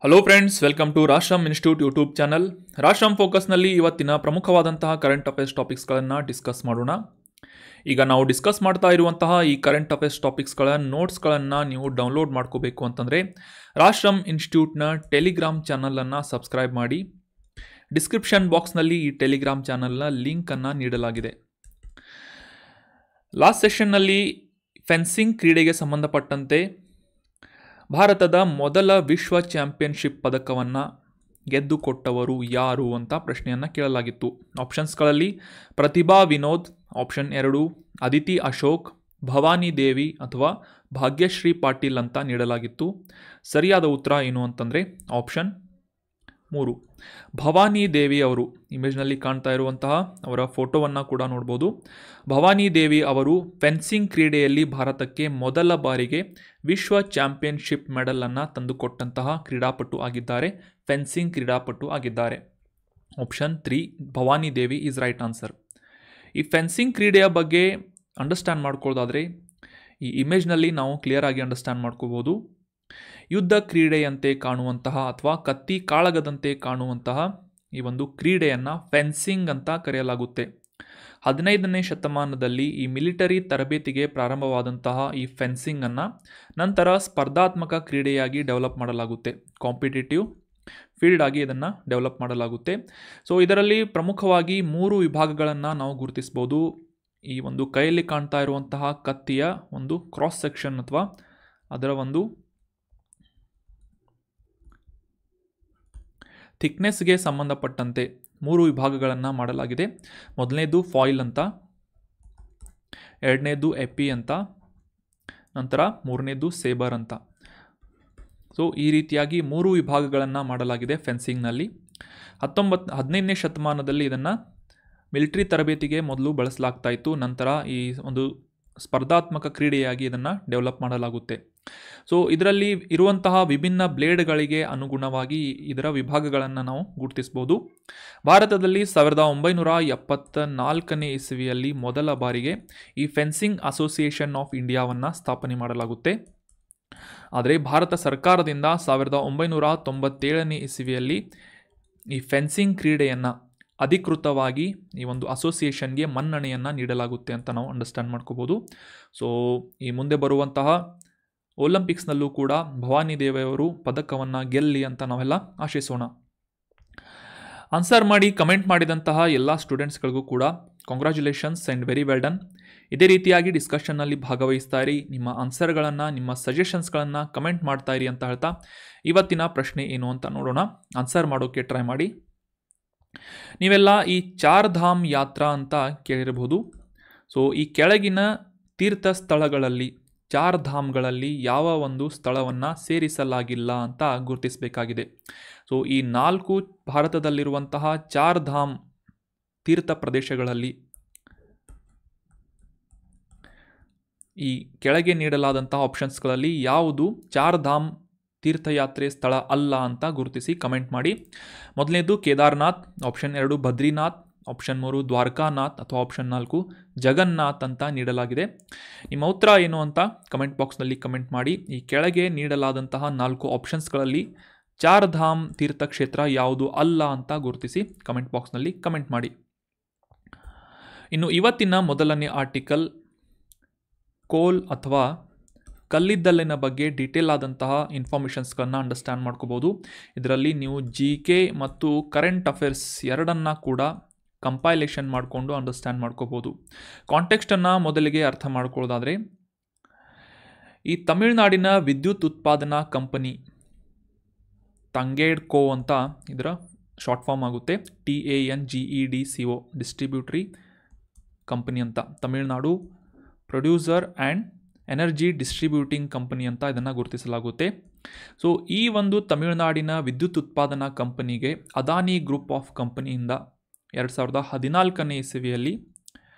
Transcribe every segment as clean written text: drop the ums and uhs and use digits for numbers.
Hello friends, welcome to Rashram institute YouTube channel. Rashram ಫೋಕಸ್ನಲ್ಲಿ ಇವತ್ತಿನ ಪ್ರಮುಖವಾದಂತಹ ಕರೆಂಟ್ ಅಫೇರ್ಸ್ ಟಾಪಿಕ್ಸ್ಗಳನ್ನು ಡಿಸ್ಕಸ್ ಮಾಡೋಣ. ಈಗ ನಾವು ಡಿಸ್ಕಸ್ ಮಾಡ್ತಾ ಇರುವಂತಹ ಈ ಕರೆಂಟ್ ಅಫೇರ್ಸ್ ಟಾಪಿಕ್ಸ್ಗಳ ನೋಟ್ಸ್ಗಳನ್ನು ನೀವು ಡೌನ್ಲೋಡ್ ಮಾಡ್ಕೋಬೇಕು ಅಂತಂದರೆ ರಾಶ್ರಮ್ ಇನ್ಸ್ಟಿಟ್ಯೂಟ್ನ ಟೆಲಿಗ್ರಾಮ್ ಚಾನಲನ್ನು ಸಬ್ಸ್ಕ್ರೈಬ್ ಮಾಡಿ. ಡಿಸ್ಕ್ರಿಪ್ಷನ್ ಬಾಕ್ಸ್ನಲ್ಲಿ ಈ ಟೆಲಿಗ್ರಾಮ್ ಚಾನಲ್ನ ಲಿಂಕನ್ನು ನೀಡಲಾಗಿದೆ. ಲಾಸ್ಟ್ ಸೆಷನ್ನಲ್ಲಿ ಫೆನ್ಸಿಂಗ್ ಕ್ರೀಡೆಗೆ ಸಂಬಂಧಪಟ್ಟಂತೆ ಭಾರತದ ಮೊದಲ ವಿಶ್ವ ಚಾಂಪಿಯನ್ಶಿಪ್ ಪದಕವನ್ನು ಗೆದ್ದುಕೊಟ್ಟವರು ಯಾರು ಅಂತ ಪ್ರಶ್ನೆಯನ್ನು ಕೇಳಲಾಗಿತ್ತು. ಆಪ್ಷನ್ಸ್ಗಳಲ್ಲಿ ಪ್ರತಿಭಾ ವಿನೋದ್, ಆಪ್ಷನ್ 2 ಅದಿತಿ ಅಶೋಕ್, ಭವಾನಿ ದೇವಿ ಅಥವಾ ಭಾಗ್ಯಶ್ರೀ ಪಾಟೀಲ್ ಅಂತ ನೀಡಲಾಗಿತ್ತು. ಸರಿಯಾದ ಉತ್ತರ ಏನು ಅಂತಂದರೆ ಆಪ್ಷನ್ 3 ಭವಾನಿ ದೇವಿ ಅವರು. ಇಮೇಜ್ನಲ್ಲಿ ಕಾಣ್ತಾ ಇರುವಂತಹ ಅವರ ಫೋಟೋವನ್ನು ಕೂಡ ನೋಡ್ಬೋದು. ಭವಾನಿ ದೇವಿ ಅವರು ಫೆನ್ಸಿಂಗ್ ಕ್ರೀಡೆಯಲ್ಲಿ ಭಾರತಕ್ಕೆ ಮೊದಲ ಬಾರಿಗೆ ವಿಶ್ವ ಚಾಂಪಿಯನ್ಶಿಪ್ ಮೆಡಲನ್ನು ತಂದುಕೊಟ್ಟಂತಹ ಕ್ರೀಡಾಪಟು ಆಗಿದ್ದಾರೆ, ಫೆನ್ಸಿಂಗ್ ಕ್ರೀಡಾಪಟು ಆಗಿದ್ದಾರೆ. Option 3 Bhavani Devi is right answer. ಈ ಫೆನ್ಸಿಂಗ್ ಕ್ರೀಡೆಯ ಬಗ್ಗೆ ಅಂಡರ್ಸ್ಟ್ಯಾಂಡ್ ಮಾಡ್ಕೊಳ್ಳೋದಾದರೆ ಈ ಇಮೇಜ್ನಲ್ಲಿ ನಾವು ಕ್ಲಿಯರ್ ಆಗಿ ಅಂಡರ್ಸ್ಟ್ಯಾಂಡ್ ಮಾಡ್ಕೋಬೋದು. ಯುದ್ಧ ಕ್ರೀಡೆಯಂತೆ ಕಾಣುವಂತಹ ಅಥವಾ ಕತ್ತಿ ಕಾಳಗದಂತೆ ಕಾಣುವಂತಹ ಈ ಒಂದು ಕ್ರೀಡೆಯನ್ನು ಫೆನ್ಸಿಂಗ್ ಅಂತ ಕರೆಯಲಾಗುತ್ತೆ. 15ನೇ ಶತಮಾನದಲ್ಲಿ ಈ ಮಿಲಿಟರಿ ತರಬೇತಿಗೆ ಪ್ರಾರಂಭವಾದಂತಹ ಈ ಫೆನ್ಸಿಂಗನ್ನು ನಂತರ ಸ್ಪರ್ಧಾತ್ಮಕ ಕ್ರೀಡೆಯಾಗಿ ಡೆವಲಪ್ ಮಾಡಲಾಗುತ್ತೆ. ಕಾಂಪಿಟೇಟಿವ್ ಫೀಲ್ಡ್ ಆಗಿ ಇದನ್ನು ಡೆವಲಪ್ ಮಾಡಲಾಗುತ್ತೆ. ಸೊ ಇದರಲ್ಲಿ ಪ್ರಮುಖವಾಗಿ 3 ವಿಭಾಗಗಳನ್ನು ನಾವು ಗುರುತಿಸ್ಬೋದು. ಈ ಒಂದು ಕೈಯಲ್ಲಿ ಕಾಣ್ತಾ ಇರುವಂತಹ ಕತ್ತಿಯ ಒಂದು ಕ್ರಾಸ್ ಸೆಕ್ಷನ್ ಅಥವಾ ಅದರ ಒಂದು ಥಿಕ್ನೆಸ್ಗೆ ಸಂಬಂಧಪಟ್ಟಂತೆ 3 ವಿಭಾಗಗಳನ್ನು ಮಾಡಲಾಗಿದೆ. ಮೊದಲನೇದು ಫಾಯಿಲ್ ಅಂತ, ಎರಡನೇದು ಎಪಿ ಅಂತ, ನಂತರ ಮೂರನೇದು ಸೇಬರ್ ಅಂತ. ಸೊ ಈ ರೀತಿಯಾಗಿ 3 ವಿಭಾಗಗಳನ್ನು ಮಾಡಲಾಗಿದೆ ಫೆನ್ಸಿಂಗ್ನಲ್ಲಿ. 15ನೇ ಶತಮಾನದಲ್ಲಿ ಇದನ್ನು ಮಿಲಿಟರಿ ತರಬೇತಿಗೆ ಮೊದಲು ಬಳಸಲಾಗ್ತಾ ಇತ್ತು. ನಂತರ ಈ ಒಂದು ಸ್ಪರ್ಧಾತ್ಮಕ ಕ್ರೀಡೆಯಾಗಿ ಇದನ್ನು ಡೆವಲಪ್ ಮಾಡಲಾಗುತ್ತೆ. ಸೊ ಇದರಲ್ಲಿ ಇರುವಂತಹ ವಿಭಿನ್ನ ಬ್ಲೇಡ್ಗಳಿಗೆ ಅನುಗುಣವಾಗಿ ಇದರ ವಿಭಾಗಗಳನ್ನು ನಾವು ಗುರುತಿಸ್ಬೋದು. ಭಾರತದಲ್ಲಿ 1974ನೇ ಇಸವಿಯಲ್ಲಿ ಮೊದಲ ಬಾರಿಗೆ ಈ ಫೆನ್ಸಿಂಗ್ ಅಸೋಸಿಯೇಷನ್ ಆಫ್ ಇಂಡಿಯಾವನ್ನು ಸ್ಥಾಪನೆ ಮಾಡಲಾಗುತ್ತೆ. ಆದರೆ ಭಾರತ ಸರ್ಕಾರದಿಂದ 1997ನೇ ಇಸವಿಯಲ್ಲಿ ಈ ಫೆನ್ಸಿಂಗ್ ಕ್ರೀಡೆಯನ್ನು ಅಧಿಕೃತವಾಗಿ ಈ ಒಂದು ಅಸೋಸಿಯೇಷನ್ಗೆ ಮನ್ನಣೆಯನ್ನು ನೀಡಲಾಗುತ್ತೆ ಅಂತ ನಾವು ಅಂಡರ್ಸ್ಟ್ಯಾಂಡ್ ಮಾಡ್ಕೋಬೋದು. ಸೊ ಈ ಮುಂದೆ ಬರುವಂತಹ ಒಲಿಂಪಿಕ್ಸ್ನಲ್ಲೂ ಕೂಡ ಭವಾನಿ ದೇವಿಯವರು ಪದಕವನ್ನು ಗೆಲ್ಲಿ ಅಂತ ನಾವೆಲ್ಲ ಆಶಿಸೋಣ. ಆನ್ಸರ್ ಮಾಡಿ ಕಮೆಂಟ್ ಮಾಡಿದಂತಹ ಎಲ್ಲ ಸ್ಟೂಡೆಂಟ್ಸ್ಗಳಿಗೂ ಕೂಡ congratulations and very well done. ಇದೇ ರೀತಿಯಾಗಿ ಡಿಸ್ಕಷನ್ನಲ್ಲಿ ಭಾಗವಹಿಸ್ತಾ ಇರಿ. ನಿಮ್ಮ ಆನ್ಸರ್ಗಳನ್ನು, ನಿಮ್ಮ ಸಜೆಷನ್ಸ್ಗಳನ್ನು ಕಮೆಂಟ್ ಮಾಡ್ತಾ ಇರಿ ಅಂತ ಹೇಳ್ತಾ ಇವತ್ತಿನ ಪ್ರಶ್ನೆ ಏನು ಅಂತ ನೋಡೋಣ. ಆನ್ಸರ್ ಮಾಡೋಕ್ಕೆ ಟ್ರೈ ಮಾಡಿ. ನೀವೆಲ್ಲ ಈ ಚಾರ್ಧಾಮ್ ಯಾತ್ರಾ ಅಂತ ಕೇಳಿರಬಹುದು. ಸೊ ಈ ಕೆಳಗಿನ ತೀರ್ಥ ಸ್ಥಳಗಳಲ್ಲಿ, ಚಾರ್ಧಾಮ್ಗಳಲ್ಲಿ ಯಾವ ಒಂದು ಸ್ಥಳವನ್ನು ಸೇರಿಸಲಾಗಿಲ್ಲ ಅಂತ ಗುರುತಿಸಬೇಕಾಗಿದೆ. ಸೊ ಈ 4 ಭಾರತದಲ್ಲಿರುವಂತಹ ಚಾರ್ಧಾಮ್ ತೀರ್ಥ ಪ್ರದೇಶಗಳಲ್ಲಿ ಈ ಕೆಳಗೆ ನೀಡಲಾದಂತಹ ಆಪ್ಷನ್ಸ್ಗಳಲ್ಲಿ ಯಾವುದು ಚಾರ್ಧಾಮ್ ತೀರ್ಥಯಾತ್ರೆ ಸ್ಥಳ ಅಲ್ಲ ಅಂತ ಗುರುತಿಸಿ ಕಮೆಂಟ್ ಮಾಡಿ. ಮೊದಲನೇದು ಕೇದಾರ್ನಾಥ್, ಆಪ್ಷನ್ 2 ಬದ್ರಿನಾಥ್, ಆಪ್ಷನ್ 3 ದ್ವಾರಕಾನಾಥ್ ಅಥವಾ ಆಪ್ಷನ್ 4 ಜಗನ್ನಾಥ್ ಅಂತ ನೀಡಲಾಗಿದೆ. ನಿಮ್ಮ ಉತ್ತರ ಏನು ಅಂತ ಕಮೆಂಟ್ ಬಾಕ್ಸ್ನಲ್ಲಿ ಕಮೆಂಟ್ ಮಾಡಿ. ಈ ಕೆಳಗೆ ನೀಡಲಾದಂತಹ 4 ಆಪ್ಷನ್ಸ್ಗಳಲ್ಲಿ ಚಾರ್ಧಾಮ್ ತೀರ್ಥಕ್ಷೇತ್ರ ಯಾವುದು ಅಲ್ಲ ಅಂತ ಗುರುತಿಸಿ ಕಮೆಂಟ್ ಬಾಕ್ಸ್ನಲ್ಲಿ ಕಮೆಂಟ್ ಮಾಡಿ. ಇನ್ನು ಇವತ್ತಿನ ಮೊದಲನೇ ಆರ್ಟಿಕಲ್ ಕೋಲ್ ಅಥವಾ ಕಲ್ಲಿದ್ದಲಿನ ಬಗ್ಗೆ ಡೀಟೇಲ್ ಆದಂತಹ ಇನ್ಫಾರ್ಮೇಷನ್ಸ್ಗಳನ್ನು ಅಂಡರ್ಸ್ಟ್ಯಾಂಡ್ ಮಾಡ್ಕೋಬೋದು. ಇದರಲ್ಲಿ ನೀವು GK ಮತ್ತು ಕರೆಂಟ್ ಅಫೇರ್ಸ್ ಎರಡನ್ನು ಕೂಡ ಕಂಪೈಲೇಷನ್ ಮಾಡಿಕೊಂಡು ಅಂಡರ್ಸ್ಟ್ಯಾಂಡ್ ಮಾಡ್ಕೋಬೋದು. ಕಾಂಟೆಕ್ಸ್ಟನ್ನು ಮೊದಲಿಗೆ ಅರ್ಥ ಮಾಡ್ಕೊಳ್ಳೋದಾದರೆ, ಈ ತಮಿಳುನಾಡಿನ ವಿದ್ಯುತ್ ಉತ್ಪಾದನಾ ಕಂಪನಿ ತಂಗೇಡ್ಕೋ ಅಂತ ಇದರ ಶಾರ್ಟ್ ಫಾರ್ಮ್ ಆಗುತ್ತೆ. TANGEDCO ಡಿಸ್ಟ್ರಿಬ್ಯೂಟರಿ ಕಂಪನಿ ಅಂತ, Tamil Nadu producer and energy distributing company ಅಂತ ಇದನ್ನು ಗುರುತಿಸಲಾಗುತ್ತೆ. ಸೊ ಈ ಒಂದು ತಮಿಳುನಾಡಿನ ವಿದ್ಯುತ್ ಉತ್ಪಾದನಾ ಕಂಪನಿಗೆ ಅದಾನಿ ಗ್ರೂಪ್ ಆಫ್ ಕಂಪನಿಯಿಂದ 2014ನೇ ಇಸವಿಯಲ್ಲಿ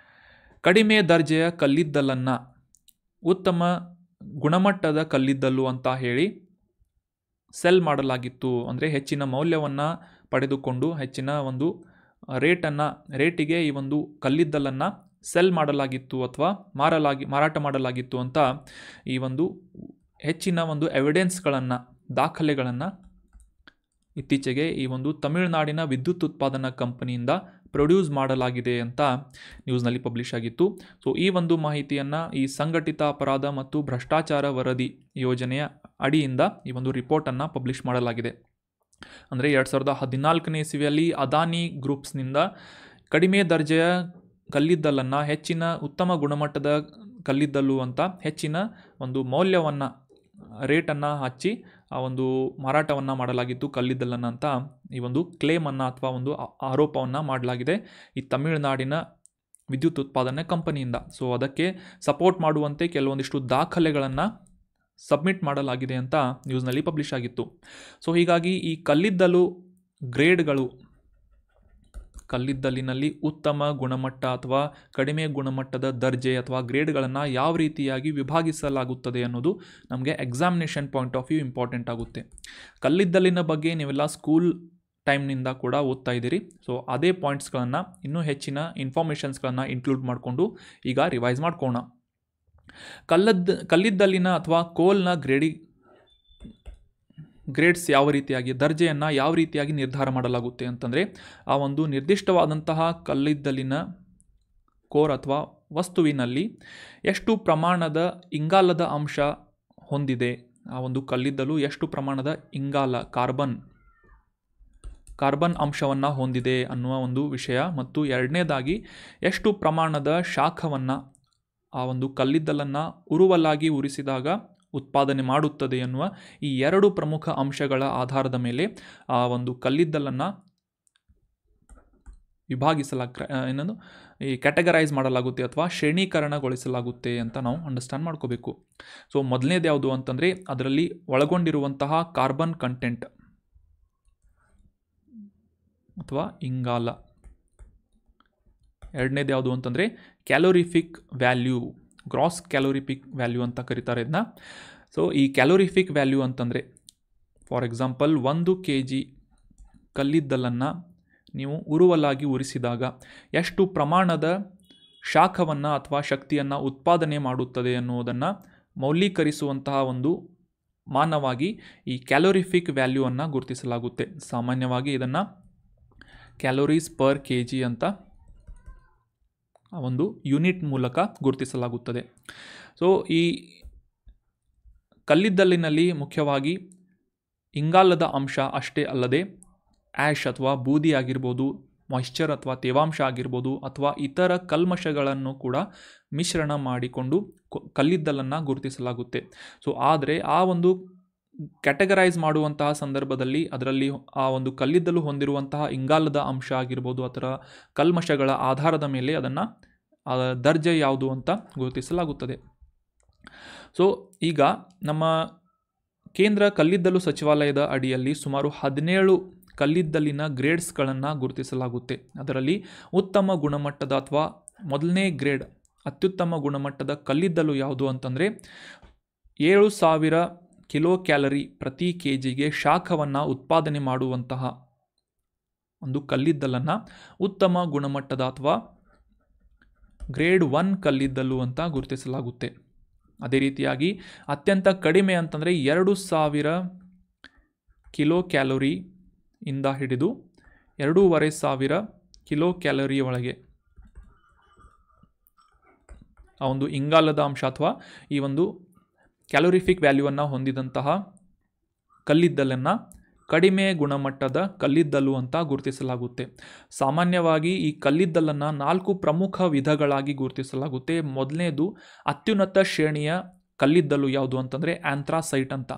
ಕಡಿಮೆ ದರ್ಜೆಯ ಕಲ್ಲಿದ್ದಲನ್ನು ಉತ್ತಮ ಗುಣಮಟ್ಟದ ಕಲ್ಲಿದ್ದಲು ಅಂತ ಹೇಳಿ ಸೆಲ್ ಮಾಡಲಾಗಿತ್ತು. ಅಂದರೆ ಹೆಚ್ಚಿನ ಮೌಲ್ಯವನ್ನು ಪಡೆದುಕೊಂಡು ಹೆಚ್ಚಿನ ಒಂದು ರೇಟಿಗೆ ಈ ಒಂದು ಕಲ್ಲಿದ್ದಲನ್ನು ಸೆಲ್ ಮಾಡಲಾಗಿತ್ತು ಅಥವಾ ಮಾರಾಟ ಮಾಡಲಾಗಿತ್ತು ಅಂತ ಈ ಒಂದು ಹೆಚ್ಚಿನ ಒಂದು ಎವಿಡೆನ್ಸ್ಗಳನ್ನು, ದಾಖಲೆಗಳನ್ನು ಇತ್ತೀಚೆಗೆ ಈ ಒಂದು ತಮಿಳುನಾಡಿನ ವಿದ್ಯುತ್ ಉತ್ಪಾದನಾ ಕಂಪನಿಯಿಂದ ಪ್ರೊಡ್ಯೂಸ್ ಮಾಡಲಾಗಿದೆ ಅಂತ ನ್ಯೂಸ್ನಲ್ಲಿ ಪಬ್ಲಿಷ್ ಆಗಿತ್ತು. ಸೊ ಈ ಒಂದು ಮಾಹಿತಿಯನ್ನು ಈ ಸಂಘಟಿತ ಅಪರಾಧ ಮತ್ತು ಭ್ರಷ್ಟಾಚಾರ ವರದಿ ಯೋಜನೆಯ ಅಡಿಯಿಂದ ಈ ಒಂದು ರಿಪೋರ್ಟನ್ನು ಪಬ್ಲಿಷ್ ಮಾಡಲಾಗಿದೆ. ಅಂದರೆ 2014ನೇ ಇಸವಿಯಲ್ಲಿ ಅದಾನಿ ಗ್ರೂಪ್ಸ್ನಿಂದ ಕಡಿಮೆ ದರ್ಜೆಯ ಕಲ್ಲಿದ್ದಲನ್ನು ಹೆಚ್ಚಿನ ಉತ್ತಮ ಗುಣಮಟ್ಟದ ಕಲ್ಲಿದ್ದಲು ಅಂತ ಹೆಚ್ಚಿನ ಒಂದು ಮೌಲ್ಯವನ್ನು ರೇಟನ್ನು ಹಚ್ಚಿ ಆ ಒಂದು ಮಾರಾಟವನ್ನು ಮಾಡಲಾಗಿತ್ತು ಕಲ್ಲಿದ್ದಲನ್ನು ಅಂತ ಈ ಒಂದು ಕ್ಲೇಮನ್ನು ಅಥವಾ ಒಂದು ಆರೋಪವನ್ನು ಮಾಡಲಾಗಿದೆ ಈ ತಮಿಳುನಾಡಿನ ವಿದ್ಯುತ್ ಉತ್ಪಾದನೆ ಕಂಪನಿಯಿಂದ. ಸೊ ಅದಕ್ಕೆ ಸಪೋರ್ಟ್ ಮಾಡುವಂತೆ ಕೆಲವೊಂದಿಷ್ಟು ದಾಖಲೆಗಳನ್ನು ಸಬ್ಮಿಟ್ ಮಾಡಲಾಗಿದೆ ಅಂತ ನ್ಯೂಸ್ನಲ್ಲಿ ಪಬ್ಲಿಷ್ ಆಗಿತ್ತು. ಸೊ ಹೀಗಾಗಿ ಈ ಕಲ್ಲಿದ್ದಲು ಗ್ರೇಡ್ಗಳು, ಕಲ್ಲಿದ್ದಲಿನಲ್ಲಿ ಉತ್ತಮ ಗುಣಮಟ್ಟ ಅಥವಾ ಕಡಿಮೆ ಗುಣಮಟ್ಟದ ದರ್ಜೆ ಅಥವಾ ಗ್ರೇಡ್ಗಳನ್ನು ಯಾವ ರೀತಿಯಾಗಿ ವಿಭಾಗಿಸಲಾಗುತ್ತದೆ ಅನ್ನೋದು ನಮಗೆ examination point of view important ಆಗುತ್ತೆ. ಕಲ್ಲಿದ್ದಲಿನ ಬಗ್ಗೆ ನೀವೆಲ್ಲ ಸ್ಕೂಲ್ ಟೈಮ್ನಿಂದ ಕೂಡ ಓದ್ತಾ ಇದ್ದೀರಿ. ಸೊ ಅದೇ ಪಾಯಿಂಟ್ಸ್ಗಳನ್ನು ಇನ್ನೂ ಹೆಚ್ಚಿನ ಇನ್ಫಾರ್ಮೇಷನ್ಸ್ಗಳನ್ನು ಇನ್ಕ್ಲೂಡ್ ಮಾಡಿಕೊಂಡು ಈಗ ರಿವೈಸ್ ಮಾಡ್ಕೋಣ. ಕಲ್ಲಿದ್ದಲಿನ ಅಥವಾ ಕೋಲ್ನ ಗ್ರೇಡ್ಸ್ ಯಾವ ರೀತಿಯಾಗಿ, ದರ್ಜೆಯನ್ನು ಯಾವ ರೀತಿಯಾಗಿ ನಿರ್ಧಾರ ಮಾಡಲಾಗುತ್ತೆ ಅಂತಂದರೆ, ಆ ಒಂದು ನಿರ್ದಿಷ್ಟವಾದಂತಹ ಕಲ್ಲಿದ್ದಲಿನ ಕೋರ್ ಅಥವಾ ವಸ್ತುವಿನಲ್ಲಿ ಎಷ್ಟು ಪ್ರಮಾಣದ ಇಂಗಾಲದ ಅಂಶ ಹೊಂದಿದೆ, ಆ ಒಂದು ಕಲ್ಲಿದ್ದಲು ಎಷ್ಟು ಪ್ರಮಾಣದ ಇಂಗಾಲ ಕಾರ್ಬನ್ ಅಂಶವನ್ನು ಹೊಂದಿದೆ ಅನ್ನುವ ಒಂದು ವಿಷಯ, ಮತ್ತು ಎರಡನೇದಾಗಿ ಎಷ್ಟು ಪ್ರಮಾಣದ ಶಾಖವನ್ನು ಆ ಒಂದು ಕಲ್ಲಿದ್ದಲನ್ನು ಉರುವಲಾಗಿ ಉರಿಸಿದಾಗ ಉತ್ಪಾದನೆ ಮಾಡುತ್ತದೆ ಎನ್ನುವ ಈ ಎರಡು ಪ್ರಮುಖ ಅಂಶಗಳ ಆಧಾರದ ಮೇಲೆ ಆ ಒಂದು ಕಲ್ಲಿದ್ದಲನ್ನು ಈ ಕ್ಯಾಟಗರೈಸ್ ಮಾಡಲಾಗುತ್ತೆ ಅಥವಾ ಶ್ರೇಣೀಕರಣಗೊಳಿಸಲಾಗುತ್ತೆ ಅಂತ ನಾವು ಅಂಡರ್ಸ್ಟ್ಯಾಂಡ್ ಮಾಡ್ಕೋಬೇಕು. ಸೊ ಮೊದಲನೇದು ಯಾವುದು ಅಂತಂದರೆ ಅದರಲ್ಲಿ ಒಳಗೊಂಡಿರುವಂತಹ ಕಾರ್ಬನ್ ಕಂಟೆಂಟ್ ಅಥವಾ ಇಂಗಾಲ. ಎರಡನೇದು ಯಾವುದು ಅಂತಂದರೆ calorific value, gross calorific value ಅಂತ ಕರೀತಾರೆ ಇದನ್ನ. ಸೊ ಈ ಕ್ಯಾಲೋರಿಫಿಕ್ ವ್ಯಾಲ್ಯೂ ಅಂತಂದರೆ ಫಾರ್ ಎಕ್ಸಾಂಪಲ್ 1 kg ಕಲ್ಲಿದ್ದಲನ್ನು ನೀವು ಉರುವಲಾಗಿ ಉರಿಸಿದಾಗ ಎಷ್ಟು ಪ್ರಮಾಣದ ಶಾಖವನ್ನು ಅಥವಾ ಶಕ್ತಿಯನ್ನು ಉತ್ಪಾದನೆ ಮಾಡುತ್ತದೆ ಅನ್ನುವುದನ್ನು ಮೌಲ್ಯೀಕರಿಸುವಂತಹ ಒಂದು ಮಾನವಾಗಿ ಈ ಕ್ಯಾಲೋರಿಫಿಕ್ ವ್ಯಾಲ್ಯೂವನ್ನು ಗುರುತಿಸಲಾಗುತ್ತೆ. ಸಾಮಾನ್ಯವಾಗಿ ಇದನ್ನು ಕ್ಯಾಲೋರೀಸ್ ಪರ್ kg ಅಂತ ಒಂದು ಯೂನಿಟ್ ಮೂಲಕ ಗುರುತಿಸಲಾಗುತ್ತದೆ. ಸೊ ಈ ಕಲ್ಲಿದ್ದಲಿನಲ್ಲಿ ಮುಖ್ಯವಾಗಿ ಇಂಗಾಲದ ಅಂಶ ಅಷ್ಟೇ ಅಲ್ಲದೆ ಆ್ಯಶ್ ಅಥವಾ ಬೂದಿ ಆಗಿರ್ಬೋದು, ಮಾಯಿಶ್ಚರ್ ಅಥವಾ ತೇವಾಂಶ ಆಗಿರ್ಬೋದು, ಅಥವಾ ಇತರ ಕಲ್ಮಶಗಳನ್ನು ಕೂಡ ಮಿಶ್ರಣ ಮಾಡಿಕೊಂಡು ಕಲ್ಲಿದ್ದಲನ್ನು ಗುರುತಿಸಲಾಗುತ್ತೆ. ಸೊ ಆದರೆ ಆ ಒಂದು ಕ್ಯಾಟಗರೈಸ್ ಮಾಡುವಂತಹ ಸಂದರ್ಭದಲ್ಲಿ ಅದರಲ್ಲಿ ಆ ಒಂದು ಕಲ್ಲಿದ್ದಲು ಹೊಂದಿರುವಂತಹ ಇಂಗಾಲದ ಅಂಶ ಆಗಿರ್ಬೋದು, ಅದರ ಕಲ್ಮಶಗಳ ಆಧಾರದ ಮೇಲೆ ಅದನ್ನು ದರ್ಜೆ ಯಾವುದು ಅಂತ ಗುರುತಿಸಲಾಗುತ್ತದೆ. ಸೊ ಈಗ ನಮ್ಮ ಕೇಂದ್ರ ಕಲ್ಲಿದ್ದಲು ಸಚಿವಾಲಯದ ಅಡಿಯಲ್ಲಿ ಸುಮಾರು 17 ಕಲ್ಲಿದ್ದಲಿನ ಗ್ರೇಡ್ಸ್ಗಳನ್ನು ಗುರುತಿಸಲಾಗುತ್ತೆ. ಅದರಲ್ಲಿ ಉತ್ತಮ ಗುಣಮಟ್ಟದ ಅಥವಾ ಮೊದಲನೇ ಗ್ರೇಡ್ ಅತ್ಯುತ್ತಮ ಗುಣಮಟ್ಟದ ಕಲ್ಲಿದ್ದಲು ಯಾವುದು ಅಂತಂದರೆ 7000 ಕಿಲೋ ಕ್ಯಾಲರಿ ಪ್ರತಿ kgಗೆ ಶಾಖವನ್ನು ಉತ್ಪಾದನೆ ಮಾಡುವಂತಹ ಒಂದು ಕಲ್ಲಿದ್ದಲನ್ನು ಉತ್ತಮ ಗುಣಮಟ್ಟದ ಅಥವಾ ಗ್ರೇಡ್ 1 ಕಲ್ಲಿದ್ದಲು ಅಂತ ಗುರುತಿಸಲಾಗುತ್ತೆ. ಅದೇ ರೀತಿಯಾಗಿ ಅತ್ಯಂತ ಕಡಿಮೆ ಅಂತಂದರೆ 2000 ಕಿಲೋ ಕ್ಯಾಲೋರಿ ಇಂದ ಹಿಡಿದು 2500 ಕಿಲೋ ಕ್ಯಾಲೋರಿ ಒಳಗೆ ಆ ಒಂದು ಇಂಗಾಲದ ಅಂಶ ಅಥವಾ ಈ ಒಂದು ಕ್ಯಾಲೋರಿಫಿಕ್ ವ್ಯಾಲ್ಯೂವನ್ನು ಹೊಂದಿದಂತಹ ಕಲ್ಲಿದ್ದಲನ್ನು ಕಡಿಮೆ ಗುಣಮಟ್ಟದ ಕಲ್ಲಿದ್ದಲು ಅಂತ ಗುರುತಿಸಲಾಗುತ್ತೆ. ಸಾಮಾನ್ಯವಾಗಿ ಈ ಕಲ್ಲಿದ್ದಲನ್ನು 4 ಪ್ರಮುಖ ವಿಧಗಳಾಗಿ ಗುರುತಿಸಲಾಗುತ್ತೆ. ಮೊದಲನೇದು ಅತ್ಯುನ್ನತ ಶ್ರೇಣಿಯ ಕಲ್ಲಿದ್ದಲು ಯಾವುದು ಅಂತಂದರೆ ಆಂಥ್ರಾಸೈಟ್ ಅಂತ.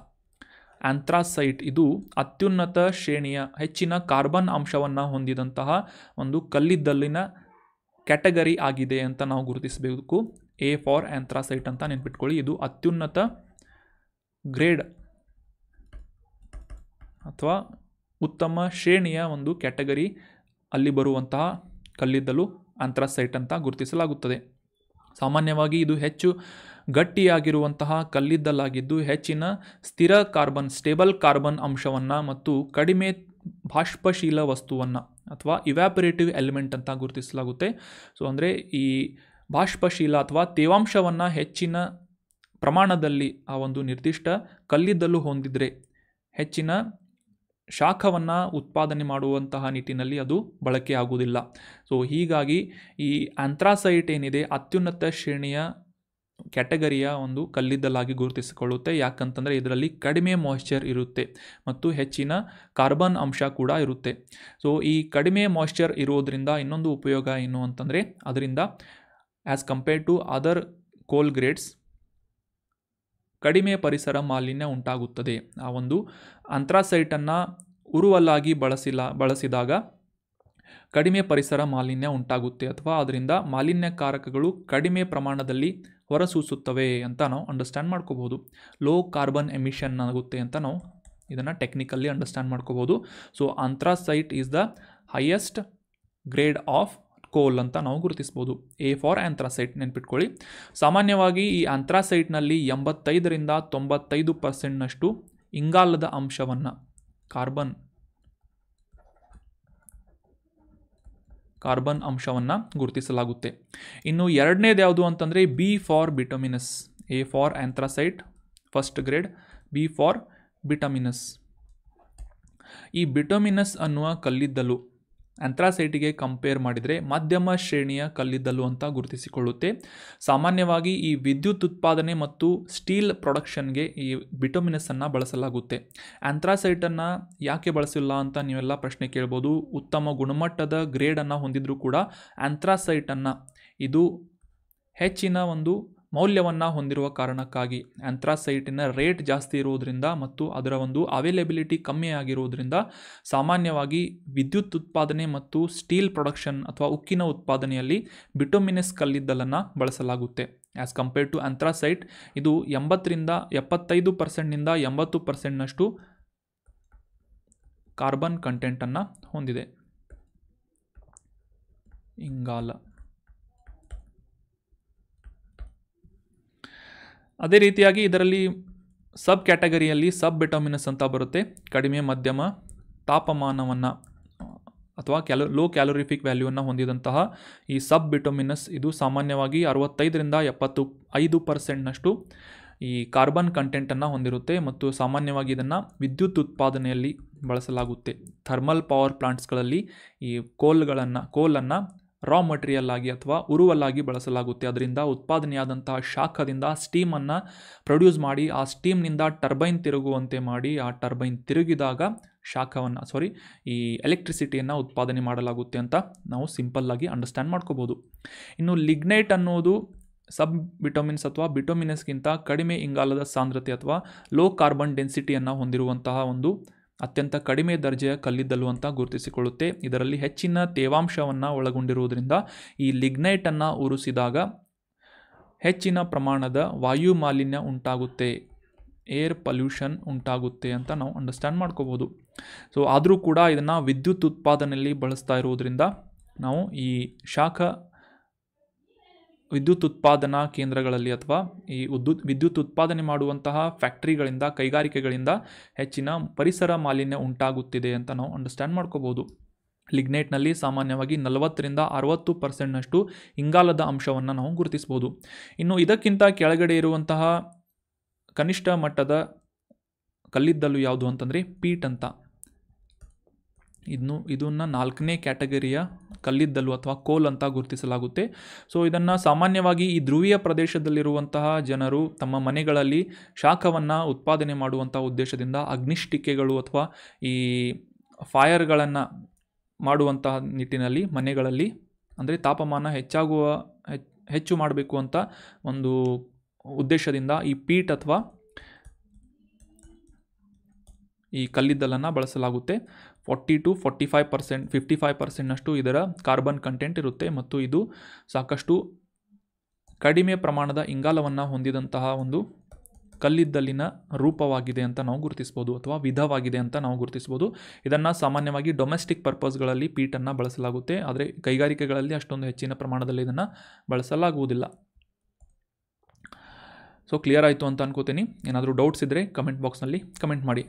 ಆಂಥ್ರಾಸೈಟ್ ಇದು ಅತ್ಯುನ್ನತ ಶ್ರೇಣಿಯ ಹೆಚ್ಚಿನ ಕಾರ್ಬನ್ ಅಂಶವನ್ನು ಹೊಂದಿದಂತಹ ಒಂದು ಕಲ್ಲಿದ್ದಲಿನ ಕ್ಯಾಟಗರಿ ಆಗಿದೆ ಅಂತ ನಾವು ಗುರುತಿಸಬೇಕು. ಎ ಫಾರ್ ಆಂಥ್ರಾಸೈಟ್ ಅಂತ ನೆನ್ಪಿಟ್ಕೊಳ್ಳಿ. ಇದು ಅತ್ಯುನ್ನತ ಗ್ರೇಡ್ ಅಥವಾ ಉತ್ತಮ ಶ್ರೇಣಿಯ ಒಂದು ಕ್ಯಾಟಗರಿ ಅಲ್ಲಿ ಬರುವಂತಹ ಕಲ್ಲಿದ್ದಲು ಆಂಥ್ರಾಸೈಟ್ ಅಂತ ಗುರುತಿಸಲಾಗುತ್ತದೆ. ಸಾಮಾನ್ಯವಾಗಿ ಇದು ಹೆಚ್ಚು ಗಟ್ಟಿಯಾಗಿರುವಂತಹ ಕಲ್ಲಿದ್ದಲಾಗಿದ್ದು ಹೆಚ್ಚಿನ ಸ್ಥಿರ ಸ್ಟೇಬಲ್ ಕಾರ್ಬನ್ ಅಂಶವನ್ನು ಮತ್ತು ಕಡಿಮೆ ಬಾಷ್ಪಶೀಲ ವಸ್ತುವನ್ನು ಅಥವಾ ಇವ್ಯಾಪರೇಟಿವ್ ಎಲಿಮೆಂಟ್ ಅಂತ ಗುರುತಿಸಲಾಗುತ್ತೆ. ಸೊ ಅಂದರೆ ಈ ಬಾಷ್ಪಶೀಲ ಅಥವಾ ತೇವಾಂಶವನ್ನು ಹೆಚ್ಚಿನ ಪ್ರಮಾಣದಲ್ಲಿ ಆ ಒಂದು ನಿರ್ದಿಷ್ಟ ಕಲ್ಲಿದ್ದಲು ಹೊಂದಿದರೆ ಹೆಚ್ಚಿನ ಶಾಖವನ್ನು ಉತ್ಪಾದನೆ ಮಾಡುವಂತಹ ನಿಟ್ಟಿನಲ್ಲಿ ಅದು ಬಳಕೆ ಆಗುವುದಿಲ್ಲ. ಸೊ ಹೀಗಾಗಿ ಈ ಆಂಥ್ರಾಸೈಟ್ ಏನಿದೆ ಅತ್ಯುನ್ನತ ಶ್ರೇಣಿಯ ಕ್ಯಾಟಗರಿಯ ಒಂದು ಕಲ್ಲಿದ್ದಲಾಗಿ ಗುರುತಿಸಿಕೊಳ್ಳುತ್ತೆ. ಯಾಕಂತಂದರೆ ಇದರಲ್ಲಿ ಕಡಿಮೆ ಮಾಯಿಶ್ಚರ್ ಇರುತ್ತೆ ಮತ್ತು ಹೆಚ್ಚಿನ ಕಾರ್ಬನ್ ಅಂಶ ಕೂಡ ಇರುತ್ತೆ. ಸೊ ಈ ಕಡಿಮೆ ಮಾಯಿಶ್ಚರ್ ಇರೋದ್ರಿಂದ ಇನ್ನೊಂದು ಉಪಯೋಗ ಏನು ಅಂತಂದರೆ ಅದರಿಂದ ಆ್ಯಸ್ ಕಂಪೇರ್ಡ್ ಟು ಅದರ್ ಕೋಲ್ ಗ್ರೇಡ್ಸ್ ಕಡಿಮೆ ಪರಿಸರ ಮಾಲಿನ್ಯ ಉಂಟಾಗುತ್ತದೆ. ಆ ಒಂದು ಆಂಥ್ರಾಸೈಟನ್ನು ಉರುವಲಾಗಿ ಬಳಸಿದಾಗ ಕಡಿಮೆ ಪರಿಸರ ಮಾಲಿನ್ಯ ಉಂಟಾಗುತ್ತೆ ಅಥವಾ ಅದರಿಂದ ಮಾಲಿನ್ಯಕಾರಕಗಳು ಕಡಿಮೆ ಪ್ರಮಾಣದಲ್ಲಿ ಹೊರಸೂಸುತ್ತವೆ ಅಂತ ನಾವು ಅಂಡರ್ಸ್ಟ್ಯಾಂಡ್ ಮಾಡ್ಕೋಬೋದು. ಲೋ ಕಾರ್ಬನ್ ಎಮಿಷನ್ ಆಗುತ್ತೆ ಅಂತ ನಾವು ಇದನ್ನು ಟೆಕ್ನಿಕಲ್ಲಿ ಅಂಡರ್ಸ್ಟ್ಯಾಂಡ್ ಮಾಡ್ಕೋಬೋದು. So anthracite is the highest grade of coal ಅಂತ ನಾವು ಗುರುತಿಸ್ಬೋದು. ಎ ಫಾರ್ ಆಂಥ್ರಾಸೈಟ್ ನೆನ್ಪಿಟ್ಕೊಳ್ಳಿ. ಸಾಮಾನ್ಯವಾಗಿ ಈ ಆಂಥ್ರಾಸೈಟ್ನಲ್ಲಿ 85ರಿಂದ 95% ಇಂಗಾಲದ ಅಂಶವನ್ನು ಕಾರ್ಬನ್ ಅಂಶವನ್ನು ಗುರುತಿಸಲಾಗುತ್ತೆ. ಇನ್ನು ಎರಡನೇದು ಯಾವುದು ಅಂತಂದರೆ B for bituminous. A for anthracite first grade, B for bituminous. ಈ ಬಿಟಮಿನಸ್ ಅನ್ನುವ ಕಲ್ಲಿದ್ದಲು ಆಂಥ್ರಾಸೈಟಿಗೆ ಕಂಪೇರ್ ಮಾಡಿದರೆ ಮಧ್ಯಮ ಶ್ರೇಣಿಯ ಕಲ್ಲಿದ್ದಲು ಅಂತ ಗುರುತಿಸಿಕೊಳ್ಳುತ್ತೆ. ಸಾಮಾನ್ಯವಾಗಿ ಈ ವಿದ್ಯುತ್ ಉತ್ಪಾದನೆ ಮತ್ತು ಸ್ಟೀಲ್ ಪ್ರೊಡಕ್ಷನ್ಗೆ ಈ ಬಿಟಮಿನಸನ್ನು ಬಳಸಲಾಗುತ್ತೆ. ಆಂಥ್ರಾಸೈಟನ್ನು ಯಾಕೆ ಬಳಸಿಲ್ಲ ಅಂತ ನೀವೆಲ್ಲ ಪ್ರಶ್ನೆ ಕೇಳ್ಬೋದು. ಉತ್ತಮ ಗುಣಮಟ್ಟದ ಗ್ರೇಡನ್ನು ಹೊಂದಿದ್ರೂ ಕೂಡ ಆಂಥ್ರಾಸೈಟನ್ನು ಇದು ಹೆಚ್ಚಿನ ಒಂದು ಮೌಲ್ಯವನ್ನು ಹೊಂದಿರುವ ಕಾರಣಕ್ಕಾಗಿ ಆಂಥ್ರಾಸೈಟಿನ ರೇಟ್ ಜಾಸ್ತಿ ಇರುವುದರಿಂದ ಮತ್ತು ಅದರ ಒಂದು ಅವೈಲೇಬಿಲಿಟಿ ಕಮ್ಮಿ ಆಗಿರುವುದರಿಂದ ಸಾಮಾನ್ಯವಾಗಿ ವಿದ್ಯುತ್ ಉತ್ಪಾದನೆ ಮತ್ತು ಸ್ಟೀಲ್ ಪ್ರೊಡಕ್ಷನ್ ಅಥವಾ ಉಕ್ಕಿನ ಉತ್ಪಾದನೆಯಲ್ಲಿ ಬಿಟುಮಿನಸ್ ಕಲ್ಲಿದ್ದಲನ್ನು ಬಳಸಲಾಗುತ್ತೆ. ಆ್ಯಸ್ ಕಂಪೇರ್ಡ್ ಟು ಆಂಥ್ರಾಸೈಟ್ ಇದು 80ರಿಂದ 75%ನಿಂದ 80%ನಷ್ಟು ಕಾರ್ಬನ್ ಕಂಟೆಂಟನ್ನು ಹೊಂದಿದೆ. ಇಂಗಾಲ. ಅದೇ ರೀತಿಯಾಗಿ ಇದರಲ್ಲಿ ಸಬ್ ಕ್ಯಾಟಗರಿಯಲ್ಲಿ ಸಬ್ ಬಿಟಮಿನಸ್ ಅಂತ ಬರುತ್ತೆ. ಕಡಿಮೆ ಮಧ್ಯಮ ತಾಪಮಾನವನ್ನು ಅಥವಾ ಲೋ ಕ್ಯಾಲೋರಿಫಿಕ್ ವ್ಯಾಲ್ಯೂವನ್ನು ಹೊಂದಿದಂತಹ ಈ ಸಬ್ ಬಿಟಮಿನಸ್ ಇದು ಸಾಮಾನ್ಯವಾಗಿ 65ರಿಂದ 75%ನಷ್ಟು ಈ ಕಾರ್ಬನ್ ಕಂಟೆಂಟನ್ನು ಹೊಂದಿರುತ್ತೆ ಮತ್ತು ಸಾಮಾನ್ಯವಾಗಿ ಇದನ್ನು ವಿದ್ಯುತ್ ಉತ್ಪಾದನೆಯಲ್ಲಿ ಬಳಸಲಾಗುತ್ತೆ. ಥರ್ಮಲ್ ಪವರ್ ಪ್ಲಾಂಟ್ಸ್ಗಳಲ್ಲಿ ಈ ಕೋಲನ್ನು ರಾ ಮಟೀರಿಯಲ್ ಆಗಿ ಅಥವಾ ಉರುವಲಾಗಿ ಬಳಸಲಾಗುತ್ತೆ. ಅದರಿಂದ ಉತ್ಪಾದನೆಯಾದಂತಹ ಶಾಖದಿಂದ ಸ್ಟೀಮನ್ನು ಪ್ರೊಡ್ಯೂಸ್ ಮಾಡಿ ಆ ಸ್ಟೀಮ್ನಿಂದ ಟರ್ಬೈನ್ ತಿರುಗುವಂತೆ ಮಾಡಿ ಆ ಟರ್ಬೈನ್ ತಿರುಗಿದಾಗ ಈ ಎಲೆಕ್ಟ್ರಿಸಿಟಿಯನ್ನು ಉತ್ಪಾದನೆ ಮಾಡಲಾಗುತ್ತೆ ಅಂತ ನಾವು ಸಿಂಪಲ್ಲಾಗಿ ಅಂಡರ್ಸ್ಟ್ಯಾಂಡ್ ಮಾಡ್ಕೋಬೋದು. ಇನ್ನು ಲಿಗ್ನೈಟ್ ಅನ್ನೋದು ಸಬ್ ಬಿಟಮಿನ್ಸ್ ಅಥವಾ ಬಿಟಮಿನಸ್ಗಿಂತ ಕಡಿಮೆ ಇಂಗಾಲದ ಸಾಂದ್ರತೆ ಅಥವಾ ಲೋ ಕಾರ್ಬನ್ ಡೆನ್ಸಿಟಿಯನ್ನು ಹೊಂದಿರುವಂತಹ ಒಂದು ಅತ್ಯಂತ ಕಡಿಮೆ ದರ್ಜೆಯ ಕಲ್ಲಿದ್ದಲು ಅಂತ ಗುರುತಿಸಿಕೊಳ್ಳುತ್ತೆ. ಇದರಲ್ಲಿ ಹೆಚ್ಚಿನ ತೇವಾಂಶವನ್ನು ಒಳಗೊಂಡಿರುವುದರಿಂದ ಈ ಲಿಗ್ನೈಟನ್ನು ಉರಿಸಿದಾಗ ಹೆಚ್ಚಿನ ಪ್ರಮಾಣದ ವಾಯು ಮಾಲಿನ್ಯ ಉಂಟಾಗುತ್ತೆ, ಏರ್ ಪೊಲ್ಯೂಷನ್ ಉಂಟಾಗುತ್ತೆ ಅಂತ ನಾವು ಅಂಡರ್ಸ್ಟ್ಯಾಂಡ್ ಮಾಡ್ಕೋಬೋದು. ಸೊ ಆದರೂ ಕೂಡ ಇದನ್ನು ವಿದ್ಯುತ್ ಉತ್ಪಾದನೆಯಲ್ಲಿ ಬಳಸ್ತಾ ಇರುವುದರಿಂದ ನಾವು ಈ ವಿದ್ಯುತ್ ಉತ್ಪಾದನಾ ಕೇಂದ್ರಗಳಲ್ಲಿ ಅಥವಾ ಈ ವಿದ್ಯುತ್ ಉತ್ಪಾದನೆ ಮಾಡುವಂತಹ ಫ್ಯಾಕ್ಟ್ರಿಗಳಿಂದ ಕೈಗಾರಿಕೆಗಳಿಂದ ಹೆಚ್ಚಿನ ಪರಿಸರ ಮಾಲಿನ್ಯ ಉಂಟಾಗುತ್ತಿದೆ ಅಂತ ನಾವು ಅಂಡರ್ಸ್ಟ್ಯಾಂಡ್ ಮಾಡ್ಕೋಬೋದು. ಲಿಗ್ನೈಟ್ನಲ್ಲಿ ಸಾಮಾನ್ಯವಾಗಿ 40ರಿಂದ 60%ನಷ್ಟು ಇಂಗಾಲದ ಅಂಶವನ್ನು ನಾವು ಗುರುತಿಸ್ಬೋದು. ಇನ್ನು ಇದಕ್ಕಿಂತ ಕೆಳಗಡೆ ಇರುವಂತಹ ಕನಿಷ್ಠ ಮಟ್ಟದ ಕಲ್ಲಿದ್ದಲು ಯಾವುದು ಅಂತಂದರೆ ಪೀಟ್ ಅಂತ. ಇದನ್ನು 4ನೇ ಕ್ಯಾಟಗರಿಯ ಕಲ್ಲಿದ್ದಲು ಅಥವಾ ಕೋಲ್ ಅಂತ ಗುರುತಿಸಲಾಗುತ್ತೆ. ಸೊ ಇದನ್ನು ಸಾಮಾನ್ಯವಾಗಿ ಈ ಧ್ರುವೀಯ ಪ್ರದೇಶದಲ್ಲಿರುವಂತಹ ಜನರು ತಮ್ಮ ಮನೆಗಳಲ್ಲಿ ಶಾಖವನ್ನು ಉತ್ಪಾದನೆ ಮಾಡುವಂಥ ಉದ್ದೇಶದಿಂದ ಅಗ್ನಿಷ್ಟಿಕೆಗಳು ಅಥವಾ ಈ ಫೈರ್ಗಳನ್ನು ಮಾಡುವಂತಹ ನಿಟ್ಟಿನಲ್ಲಿ ಮನೆಗಳಲ್ಲಿ ಅಂದರೆ ತಾಪಮಾನ ಹೆಚ್ಚು ಮಾಡಬೇಕು ಅಂತ ಒಂದು ಉದ್ದೇಶದಿಂದ ಈ ಪೀಟ್ ಅಥವಾ ಈ ಕಲ್ಲಿದ್ದಲನ್ನು ಬಳಸಲಾಗುತ್ತೆ. 40 to 45%, 55%ನಷ್ಟು ಇದರ ಕಾರ್ಬನ್ ಕಂಟೆಂಟ್ ಇರುತ್ತೆ ಮತ್ತು ಇದು ಸಾಕಷ್ಟು ಕಡಿಮೆ ಪ್ರಮಾಣದ ಇಂಗಾಲವನ್ನು ಹೊಂದಿದಂತಹ ಒಂದು ಕಲ್ಲಿದ್ದಲಿನ ರೂಪವಾಗಿದೆ ಅಂತ ನಾವು ಗುರುತಿಸ್ಬೋದು ಅಥವಾ ವಿಧವಾಗಿದೆ ಅಂತ ನಾವು ಗುರುತಿಸ್ಬೋದು. ಇದನ್ನು ಸಾಮಾನ್ಯವಾಗಿ ಡೊಮೆಸ್ಟಿಕ್ ಪರ್ಪಸ್ಗಳಲ್ಲಿ ಪೀಟನ್ನು ಬಳಸಲಾಗುತ್ತೆ, ಆದರೆ ಕೈಗಾರಿಕೆಗಳಲ್ಲಿ ಅಷ್ಟೊಂದು ಹೆಚ್ಚಿನ ಪ್ರಮಾಣದಲ್ಲಿ ಇದನ್ನು ಬಳಸಲಾಗುವುದಿಲ್ಲ. ಸೊ ಕ್ಲಿಯರ್ ಆಯಿತು ಅಂತ ಅನ್ಕೋತೀನಿ. ಏನಾದರೂ ಡೌಟ್ಸ್ ಇದ್ದರೆ ಕಮೆಂಟ್ ಬಾಕ್ಸ್ನಲ್ಲಿ ಕಮೆಂಟ್ ಮಾಡಿ.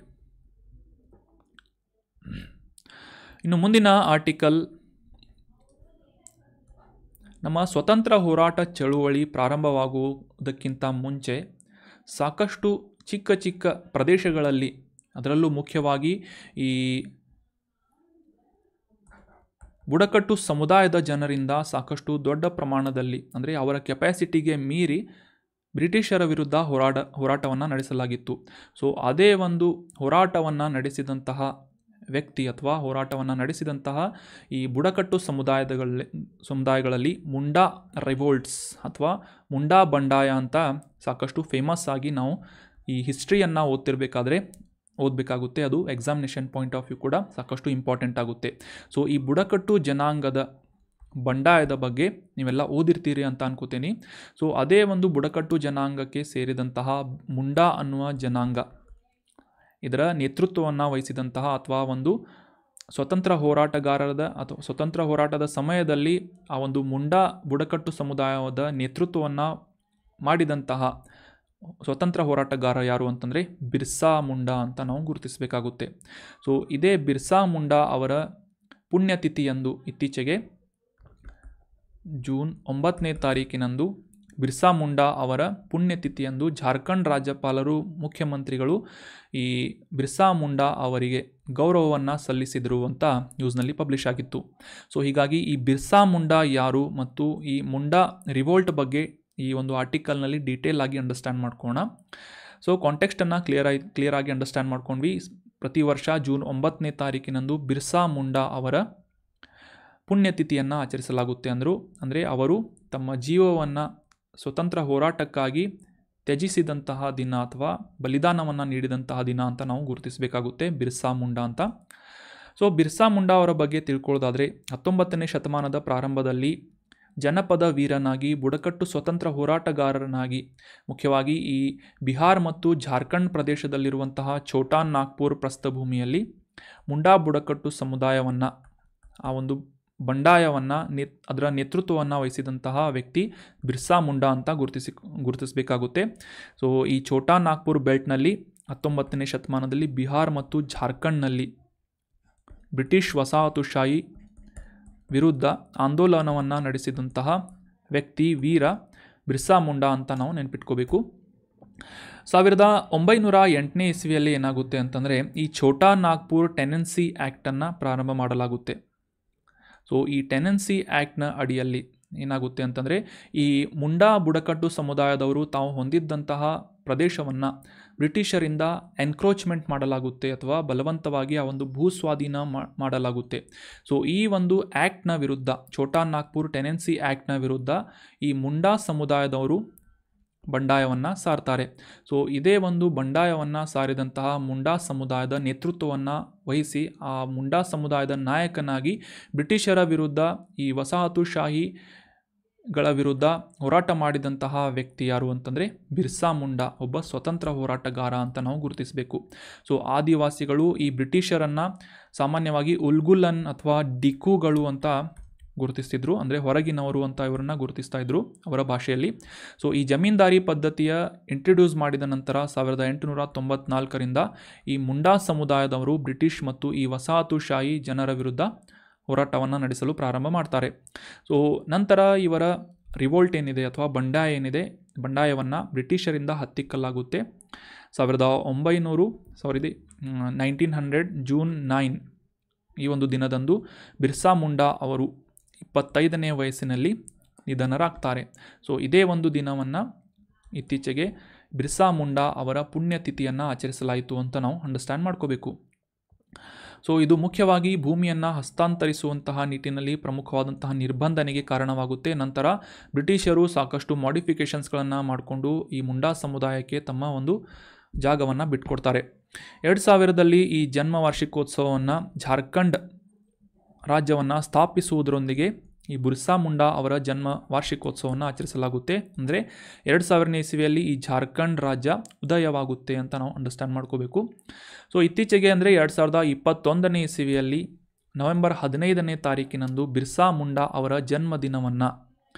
ಇನ್ನು ಮುಂದಿನ ಆರ್ಟಿಕಲ್, ನಮ್ಮ ಸ್ವತಂತ್ರ ಹೋರಾಟ ಚಳುವಳಿ ಪ್ರಾರಂಭವಾಗುವುದಕ್ಕಿಂತ ಮುಂಚೆ ಸಾಕಷ್ಟು ಚಿಕ್ಕ ಚಿಕ್ಕ ಪ್ರದೇಶಗಳಲ್ಲಿ ಅದರಲ್ಲೂ ಮುಖ್ಯವಾಗಿ ಈ ಬುಡಕಟ್ಟು ಸಮುದಾಯದ ಜನರಿಂದ ಸಾಕಷ್ಟು ದೊಡ್ಡ ಪ್ರಮಾಣದಲ್ಲಿ ಅಂದರೆ ಅವರ ಕೆಪಾಸಿಟಿಗೆ ಮೀರಿ ಬ್ರಿಟಿಷರ ವಿರುದ್ಧ ಹೋರಾಟವನ್ನು ನಡೆಸಲಾಗಿತ್ತು. ಸೊ ಅದೇ ಒಂದು ಹೋರಾಟವನ್ನು ನಡೆಸಿದಂತಹ ವ್ಯಕ್ತಿ ಅಥವಾ ಹೋರಾಟವನ್ನು ನಡೆಸಿದಂತಹ ಈ ಬುಡಕಟ್ಟು ಸಮುದಾಯಗಳಲ್ಲಿ ಮುಂಡಾ ರಿವೋಲ್ಟ್ಸ್ ಅಥವಾ ಮುಂಡಾ ಬಂಡಾಯ ಅಂತ ಸಾಕಷ್ಟು ಫೇಮಸ್ ಆಗಿ ನಾವು ಈ ಹಿಸ್ಟ್ರಿಯನ್ನು ಓದಬೇಕಾಗುತ್ತೆ. ಅದು ಎಕ್ಸಾಮಿನೇಷನ್ ಪಾಯಿಂಟ್ ಆಫ್ ವ್ಯೂ ಕೂಡ ಸಾಕಷ್ಟು ಇಂಪಾರ್ಟೆಂಟ್ ಆಗುತ್ತೆ. ಸೊ ಈ ಬುಡಕಟ್ಟು ಜನಾಂಗದ ಬಂಡಾಯದ ಬಗ್ಗೆ ನೀವೆಲ್ಲ ಓದಿರ್ತೀರಿ ಅಂತ ಅನ್ಕೋತೀನಿ. ಸೊ ಅದೇ ಒಂದು ಬುಡಕಟ್ಟು ಜನಾಂಗಕ್ಕೆ ಸೇರಿದಂತಹ ಮುಂಡಾ ಅನ್ನುವ ಜನಾಂಗ ಇದರ ನೇತೃತ್ವವನ್ನು ವಹಿಸಿದಂತಹ ಅಥವಾ ಒಂದು ಸ್ವತಂತ್ರ ಹೋರಾಟದ ಸಮಯದಲ್ಲಿ ಆ ಒಂದು ಮುಂಡಾ ಬುಡಕಟ್ಟು ಸಮುದಾಯದ ನೇತೃತ್ವವನ್ನು ಮಾಡಿದಂತಹ ಸ್ವತಂತ್ರ ಹೋರಾಟಗಾರ ಯಾರು ಅಂತಂದರೆ ಬಿರ್ಸಾ ಮುಂಡಾ ಅಂತ ನಾವು ಗುರುತಿಸಬೇಕಾಗುತ್ತೆ. ಸೊ ಇದೇ ಬಿರ್ಸಾ ಮುಂಡಾ ಅವರ ಪುಣ್ಯತಿಥಿಯಂದು ಇತ್ತೀಚೆಗೆ ಜೂನ್ 9ನೇ ತಾರೀಕಿನಂದು ಬಿರ್ಸಾ ಮುಂಡಾ ಅವರ ಪುಣ್ಯತಿಥಿಯಂದು ಜಾರ್ಖಂಡ್ ರಾಜ್ಯಪಾಲರು ಮುಖ್ಯಮಂತ್ರಿಗಳು ಈ ಬಿರ್ಸಾ ಮುಂಡಾ ಅವರಿಗೆ ಗೌರವವನ್ನು ಸಲ್ಲಿಸಿದರು ಅಂತ ನ್ಯೂಸ್ನಲ್ಲಿ ಪಬ್ಲಿಷ್ ಆಗಿತ್ತು. ಸೊ ಹೀಗಾಗಿ ಈ ಬಿರ್ಸಾ ಮುಂಡಾ ಯಾರು ಮತ್ತು ಈ ಮುಂಡಾ ರಿವೋಲ್ಟ್ ಬಗ್ಗೆ ಈ ಒಂದು ಆರ್ಟಿಕಲ್ನಲ್ಲಿ ಡೀಟೇಲ್ ಆಗಿ ಅಂಡರ್ಸ್ಟ್ಯಾಂಡ್ ಮಾಡ್ಕೋಣ. ಸೊ ಕಾಂಟೆಕ್ಸ್ಟನ್ನು ಕ್ಲಿಯರ್ ಆಗಿ ಅಂಡರ್ಸ್ಟ್ಯಾಂಡ್ ಮಾಡ್ಕೊಂಡ್ವಿ. ಪ್ರತಿ ವರ್ಷ ಜೂನ್ 9ನೇ ತಾರೀಕಿನಂದು ಬಿರ್ಸಾ ಮುಂಡಾ ಅವರ ಪುಣ್ಯತಿಥಿಯನ್ನು ಆಚರಿಸಲಾಗುತ್ತೆ. ಅಂದರೆ ಅವರು ತಮ್ಮ ಜೀವವನ್ನು ಸ್ವತಂತ್ರ ಹೋರಾಟಕ್ಕಾಗಿ ತ್ಯಜಿಸಿದಂತಹ ದಿನ ಅಥವಾ ಬಲಿದಾನವನ್ನು ನೀಡಿದಂತಹ ದಿನ ಅಂತ ನಾವು ಗುರುತಿಸಬೇಕಾಗುತ್ತೆ ಬಿರ್ಸಾ ಮುಂಡಾ ಅಂತ. ಸೊ ಬಿರ್ಸಾ ಮುಂಡಾ ಅವರ ಬಗ್ಗೆ ತಿಳ್ಕೊಳ್ಳೋದಾದರೆ 19ನೇ ಶತಮಾನದ ಪ್ರಾರಂಭದಲ್ಲಿ ಜನಪದ ವೀರನಾಗಿ ಬುಡಕಟ್ಟು ಸ್ವತಂತ್ರ ಹೋರಾಟಗಾರನಾಗಿ ಮುಖ್ಯವಾಗಿ ಈ ಬಿಹಾರ್ ಮತ್ತು ಜಾರ್ಖಂಡ್ ಪ್ರದೇಶದಲ್ಲಿರುವಂತಹ ಛೋಟಾ ನಾಗ್ಪುರ್ ಪ್ರಸ್ಥಭೂಮಿಯಲ್ಲಿ ಮುಂಡಾ ಬುಡಕಟ್ಟು ಸಮುದಾಯವನ್ನು ಆ ಒಂದು ಬಂಡಾಯವನ್ನು ಅದರ ನೇತೃತ್ವವನ್ನು ವಹಿಸಿದಂತಹ ವ್ಯಕ್ತಿ ಬಿರ್ಸಾ ಮುಂಡಾ ಅಂತ ಗುರುತಿಸಬೇಕಾಗುತ್ತೆ. ಸೊ ಈ ಛೋಟಾ ನಾಗ್ಪುರ್ ಬೆಲ್ಟ್ನಲ್ಲಿ 19ನೇ ಶತಮಾನದಲ್ಲಿ ಬಿಹಾರ್ ಮತ್ತು ಜಾರ್ಖಂಡ್ನಲ್ಲಿ ಬ್ರಿಟಿಷ್ ವಸಾಹತುಶಾಹಿ ವಿರುದ್ಧ ಆಂದೋಲನವನ್ನು ನಡೆಸಿದಂತಹ ವ್ಯಕ್ತಿ ವೀರ ಬಿರ್ಸಾ ಮುಂಡಾ ಅಂತ ನಾವು ನೆನಪಿಟ್ಕೋಬೇಕು. 1908ನೇ ಇಸ್ವಿಯಲ್ಲಿ ಏನಾಗುತ್ತೆ ಅಂತಂದರೆ ಈ ಛೋಟಾ ನಾಗ್ಪುರ್ ಟೆನೆನ್ಸಿ ಆ್ಯಕ್ಟನ್ನು ಪ್ರಾರಂಭ ಮಾಡಲಾಗುತ್ತೆ. ಸೊ ಈ ಟೆನೆನ್ಸಿ ಆ್ಯಕ್ಟ್ನ ಅಡಿಯಲ್ಲಿ ಏನಾಗುತ್ತೆ ಅಂತಂದರೆ ಈ ಮುಂಡಾ ಬುಡಕಟ್ಟು ಸಮುದಾಯದವರು ತಾವು ಹೊಂದಿದ್ದಂತಹ ಪ್ರದೇಶವನ್ನು ಬ್ರಿಟಿಷರಿಂದ ಎನ್ಕ್ರೋಚ್ಮೆಂಟ್ ಮಾಡಲಾಗುತ್ತೆ ಅಥವಾ ಬಲವಂತವಾಗಿ ಆ ಒಂದು ಭೂಸ್ವಾಧೀನ ಮಾಡಲಾಗುತ್ತೆ. ಸೊ ಈ ಒಂದು ಆ್ಯಕ್ಟ್ನ ವಿರುದ್ಧ ಛೋಟಾ ನಾಗ್ಪುರ್ ಟೆನೆನ್ಸಿ ಆ್ಯಕ್ಟ್ನ ವಿರುದ್ಧ ಈ ಮುಂಡಾ ಸಮುದಾಯದವರು ಬಂಡಾಯವನ್ನು ಸಾರ್ತಾರೆ. ಸೊ ಇದೇ ಒಂದು ಬಂಡಾಯವನ್ನು ಸಾರಿದಂತಹ ಮುಂಡಾ ಸಮುದಾಯದ ನೇತೃತ್ವವನ್ನು ವಹಿಸಿ ಆ ಮುಂಡಾ ಸಮುದಾಯದ ನಾಯಕನಾಗಿ ಬ್ರಿಟಿಷರ ವಿರುದ್ಧ ಈ ವಸಾಹತುಶಾಹಿಗಳ ವಿರುದ್ಧ ಹೋರಾಟ ಮಾಡಿದಂತಹ ವ್ಯಕ್ತಿ ಯಾರು ಅಂತಂದರೆ ಬಿರ್ಸಾ ಮುಂಡಾ ಒಬ್ಬ ಸ್ವತಂತ್ರ ಹೋರಾಟಗಾರ ಅಂತ ನಾವು ಗುರುತಿಸಬೇಕು. ಸೊ ಆದಿವಾಸಿಗಳು ಈ ಬ್ರಿಟಿಷರನ್ನು ಸಾಮಾನ್ಯವಾಗಿ ಉಲ್ಗುಲನ್ ಅಥವಾ ಡಿಕುಗಳು ಅಂತ ಗುರುತಿಸ್ತಿದ್ರು, ಅಂದರೆ ಹೊರಗಿನವರು ಅಂತ ಇವರನ್ನು ಗುರುತಿಸ್ತಾ ಇದ್ರು ಅವರ ಭಾಷೆಯಲ್ಲಿ. ಸೊ ಈ ಜಮೀನ್ದಾರಿ ಪದ್ಧತಿಯ ಇಂಟ್ರೊಡ್ಯೂಸ್ ಮಾಡಿದ ನಂತರ 1894ರಿಂದ ಈ ಮುಂಡಾ ಸಮುದಾಯದವರು ಬ್ರಿಟಿಷ್ ಮತ್ತು ಈ ವಸಾಹತುಶಾಹಿ ಜನರ ವಿರುದ್ಧ ಹೋರಾಟವನ್ನು ನಡೆಸಲು ಪ್ರಾರಂಭ ಮಾಡ್ತಾರೆ. ಸೊ ನಂತರ ಇವರ ರಿವೋಲ್ಟ್ ಏನಿದೆ ಅಥವಾ ಬಂಡಾಯವನ್ನು ಬ್ರಿಟಿಷರಿಂದ ಹತ್ತಿಕ್ಕಲಾಗುತ್ತೆ. 1900 ಜೂನ್ 9 ಈ ಒಂದು ದಿನದಂದು ಬಿರ್ಸಾ ಮುಂಡಾ ಅವರು 25ನೇ ವಯಸ್ಸಿನಲ್ಲಿ ನಿಧನರಾಗ್ತಾರೆ. ಸೊ ಇದೇ ಒಂದು ದಿನವನ್ನು ಇತ್ತೀಚೆಗೆ ಬಿರ್ಸಾ ಮುಂಡಾ ಅವರ ಪುಣ್ಯತಿಥಿಯನ್ನು ಆಚರಿಸಲಾಯಿತು ಅಂತ ನಾವು ಅಂಡರ್ಸ್ಟ್ಯಾಂಡ್ ಮಾಡ್ಕೋಬೇಕು. ಸೊ ಇದು ಮುಖ್ಯವಾಗಿ ಭೂಮಿಯನ್ನು ಹಸ್ತಾಂತರಿಸುವಂತಹ ನಿಟ್ಟಿನಲ್ಲಿ ಪ್ರಮುಖವಾದಂತಹ ನಿರ್ಬಂಧನೆಗೆ ಕಾರಣವಾಗುತ್ತೆ. ನಂತರ ಬ್ರಿಟಿಷರು ಸಾಕಷ್ಟು ಮಾಡಿಫಿಕೇಷನ್ಸ್ಗಳನ್ನು ಮಾಡಿಕೊಂಡು ಈ ಮುಂಡಾ ಸಮುದಾಯಕ್ಕೆ ತಮ್ಮ ಒಂದು ಜಾಗವನ್ನು ಬಿಟ್ಕೊಡ್ತಾರೆ. 2000ರಲ್ಲಿ ಈ ಜನ್ಮ ವಾರ್ಷಿಕೋತ್ಸವವನ್ನು ಜಾರ್ಖಂಡ್ ರಾಜ್ಯವನ್ನು ಸ್ಥಾಪಿಸುವುದರೊಂದಿಗೆ ಈ ಬಿರ್ಸಾ ಮುಂಡಾ ಅವರ ಜನ್ಮ ವಾರ್ಷಿಕೋತ್ಸವವನ್ನು ಆಚರಿಸಲಾಗುತ್ತೆ. ಅಂದರೆ 2000ನೇ ಇಸ್ವಿಯಲ್ಲಿ ಈ ಜಾರ್ಖಂಡ್ ರಾಜ್ಯ ಉದಯವಾಗುತ್ತೆ ಅಂತ ನಾವು ಅಂಡರ್ಸ್ಟ್ಯಾಂಡ್ ಮಾಡ್ಕೋಬೇಕು. ಸೊ ಇತ್ತೀಚೆಗೆ ಅಂದರೆ 2021ನೇ ಇಸ್ವಿಯಲ್ಲಿ ನವೆಂಬರ್ 15ನೇ ತಾರೀಕಿನಂದು ಬಿರ್ಸಾ ಮುಂಡಾ ಅವರ ಜನ್ಮದಿನವನ್ನು